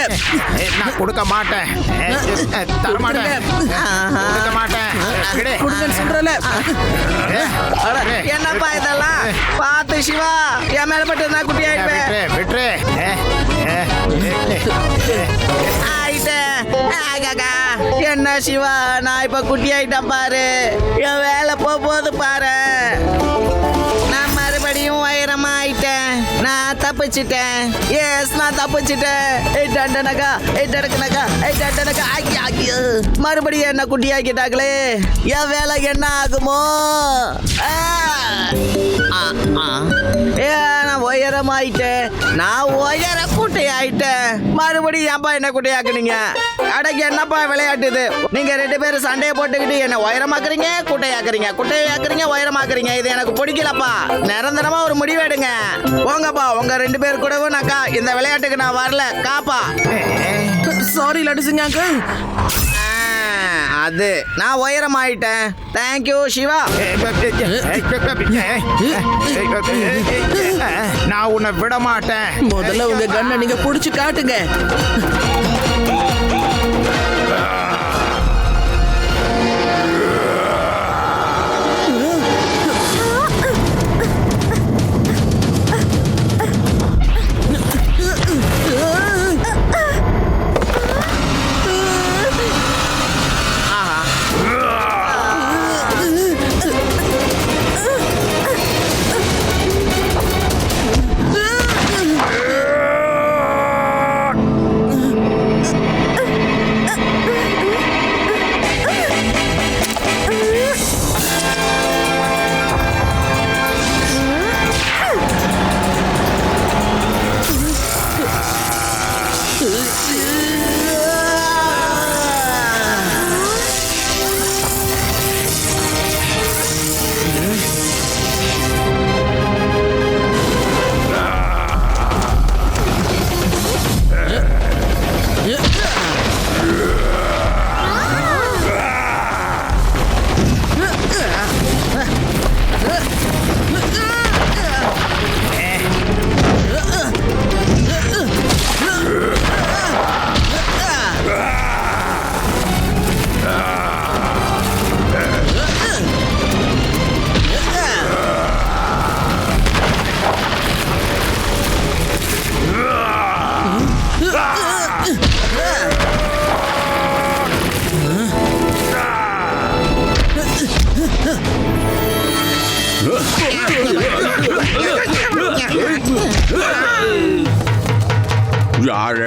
நான் கொடுக்க மாட்டேன், தர மாட்டேன், கொடுக்க மாட்டேன். கொடுங்கன்னு சொல்றல. என்னப்பா இதெல்லாம்? பார்த்து சிவா, என் மேல பட்டு நான் குட்டி ஆயிட்டேன். விட்டுரு என்ன சிவா, நான் இப்ப குட்டி ஆயிட்டேன் பாரு. என் வேலை போகுது பாரு. நான் மறுபடியும் உயரமா ஆயிட்டேன். நான் தப்பிச்சிட்டேன். எஸ், நான் தப்பிச்சிட்டேன். மறுபடியும் என்ன குட்டி ஆக்கிட்டாங்களே. என் வேலை என்ன ஆகுமோ? நான் உயரமாயிட்டேன். நான் உயர குட்டை ஆயிட்டேன். மறுபடியும் ஏன்பா என்ன குட்டையாக்குனீங்க? அடக்கு என்னப்பா விளையாட்டு இது? நீங்க ரெண்டு பேரும் சண்டையை போட்டுக்கிட்டு என்ன உயரமாக்குறீங்க, குட்டையாக்குறீங்க, குட்டையாக்குறீங்க, உயரமாக்குறீங்க. இது எனக்கு பிடிக்கலப்பா. நிரந்தரமா ஒரு முடிவு எடுங்க. போங்கப்பா, உங்க ரெண்டு பேர் கூடவும் நான் இந்த விளையாட்டுக்கு நான் வரல. காப்பா. Sorry Laddu Singh uncle. அது நான் உயரமாயிட்டேன். தேங்க்யூ சிவா. நான் உன்னை விட மாட்டேன். முதல்ல உங்க கண்ணை நீங்க புடிச்சு காட்டுங்க. ஒரு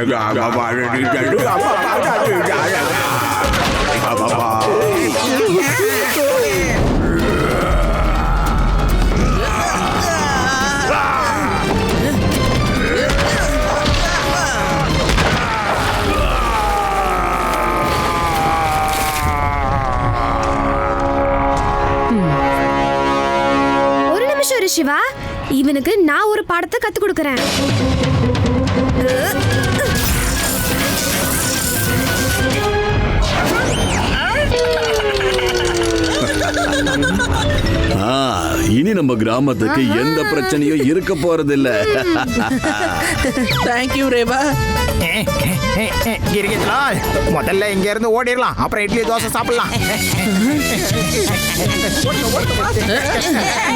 நிமிஷம் இரு சிவா, இவனுக்கு நான் ஒரு பாடத்தை கத்து கொடுக்கறேன். இனி நம்ம கிராமத்துக்கு எந்த பிரச்சனையும் இருக்க போறதில்ல. தேங்க்யூ ரேவா. கிரிக்கெட்லால் முதல்ல இங்க இருந்து ஓடிடலாம், அப்புறம் இட்லி தோசை சாப்பிடலாம்.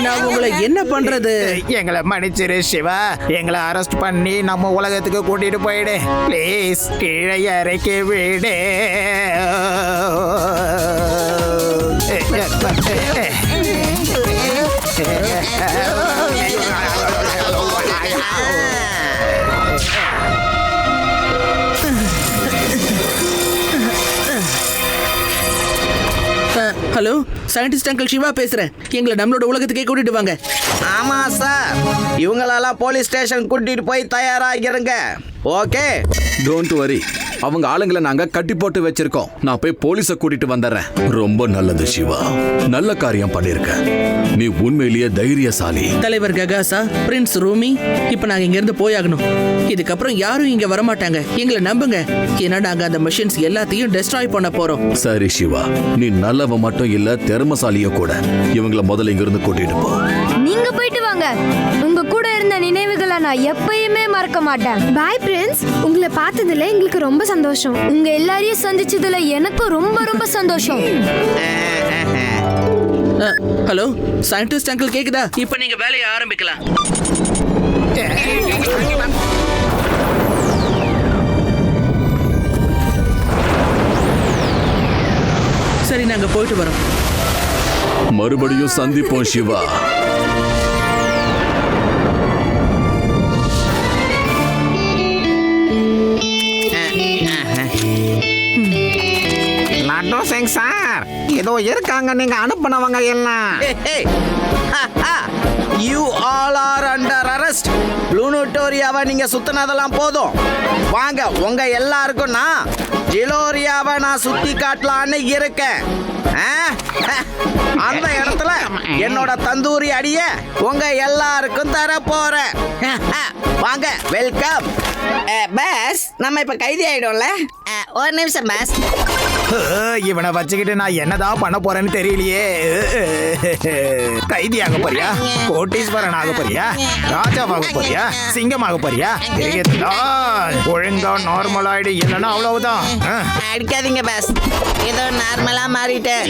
நான் உங்களை என்ன பண்றது? எங்களை மன்னிச்சிரு சிவா, எங்களை அரெஸ்ட் பண்ணி நம்ம உலகத்துக்கு கூட்டிட்டு போயிடு ப்ளீஸ். கீழே இறக்கி விடு. ஹலோ, சயின்டிஸ்ட் அங்கிள் சிவா பேசுறேன். எங்களை நம்மளோட உலகத்துக்கே கூட்டிட்டு வாங்க. ஆமா சார், இவங்களெல்லாம் போலீஸ் ஸ்டேஷன் கூட்டிட்டு போய் தயாராகிருங்க. ஓகே, டோன்ட் வரி, அவங்க ஆளுங்களை நாங்க கட்டி போட்டு வச்சிருக்கோம். நான் போய் போலீஸை கூட்டிட்டு வந்துடுறேன். ரொம்ப நல்லது சிவா, நல்ல காரியம் பண்ணிருக்க. நீ உண்மையிலேயே தைரியசாலி. தலைவர் ககாசா, பிரின்ஸ் ரூமி, இப்ப நாங்க இங்க இருந்து போயாகணும். இதுக்கப்புறம் யாரும் இங்க வரமாட்டாங்க, எங்களை நம்புங்க. ஏன்னா நாங்க அந்த மிஷின்ஸ் எல்லாத்தையும் டெஸ்ட்ராய் பண்ண போறோம். சரி சிவா, நீ நல்லவ மட்டும் இல்ல, திறமசாலிய கூட. இவங்கள முதல்ல இங்க இருந்து கூட்டிட்டு போ. நீங்க போயிட்டு வாங்க. உங்க கூட இருந்த நினைவுகளை நான் எப்பயுமே மறக்க மாட்டேன். பாய் பிரின்ஸ், உங்களை பார்த்ததுல எங்களுக்கு ரொம்ப சந்தோஷம். உங்க எல்லாரையும் சந்திச்சதுல எனக்கும் ரொம்ப ரொம்ப சந்தோஷம். ஹலோ, சயின்டிஸ்ட் அங்கிள் கேக்குதா? இப்ப நீங்க வேலையை ஆரம்பிக்கலாம். சரி, நாங்க போயிட்டு வரோம். மறுபடியும் சந்திப்போம் சிவா. லட்டு சிங் சார், ஏதோ இருக்காங்க நீங்க அனுப்புனவங்க எல்லாம். You all are under arrest. ப்ளூனோட்டோரியாவை நீங்க சுத்தினதெல்லாம் போதும். வாங்க, உங்க எல்லாருக்கும் நான் ஜிலோரியாவை நான் சுத்தி காட்டலான்னு இருக்கேன். அந்த இடத்துல என்னோட தந்தூரி அடிய உங்க எல்லாருக்கும் தர போறேன். வாங்க, வெல்கம். பாஸ், நம்ம இப்ப கைதி ஆயிடும்ல? ஒரு நிமிஷம் பாஸ். இவனை வச்சுக்கிட்டு நான் என்னதான் பண்ண போறேன்னு தெரியலையே. கைதியாக போறியா? கோட்டீஸ்வரன் ஆக போறியா? ராஜாவாக போறியா? சிங்கமாக போறியா? ஒழுங்கா நார்மல் ஆயிடு, இல்லைன்னா அவ்வளவுதான். அடிக்காதீங்க பாஸ், ஏதோ நார்மலா மாறிட்டேன்.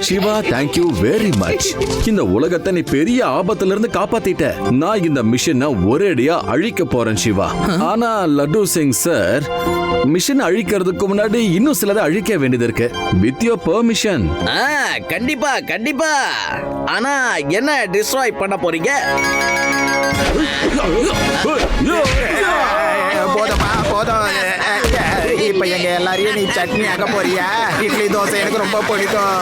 Siva, thank you very much. இந்த உலகத்தை நீ பெரிய ஆபத்துல இருந்து காப்பாத்திட்ட. நான் இந்த மிஷனை ஒரேடியா அழிக்க போறேன் சிவா. ஆனா லட்டு சிங் சார், மிஷன் அழிக்கிறதுக்கு முன்னாடி இன்னும் சிலதை அழிக்க வேண்டியது இருக்கு. With your permission. கண்டிப்பா கண்டிப்பா. ஆனா என்ன டிஸ்ட்ராய் பண்ண போறீங்க? போதுமா, போதும். இப்ப எங்க எல்லாரையும் நீ சட்னி ஆக போறியா? இட்லி தோசை எனக்கு ரொம்ப பிடிக்கும்.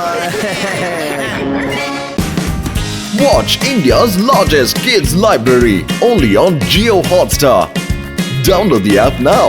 Watch India's largest kids library only on Jio Hotstar. Download the app now.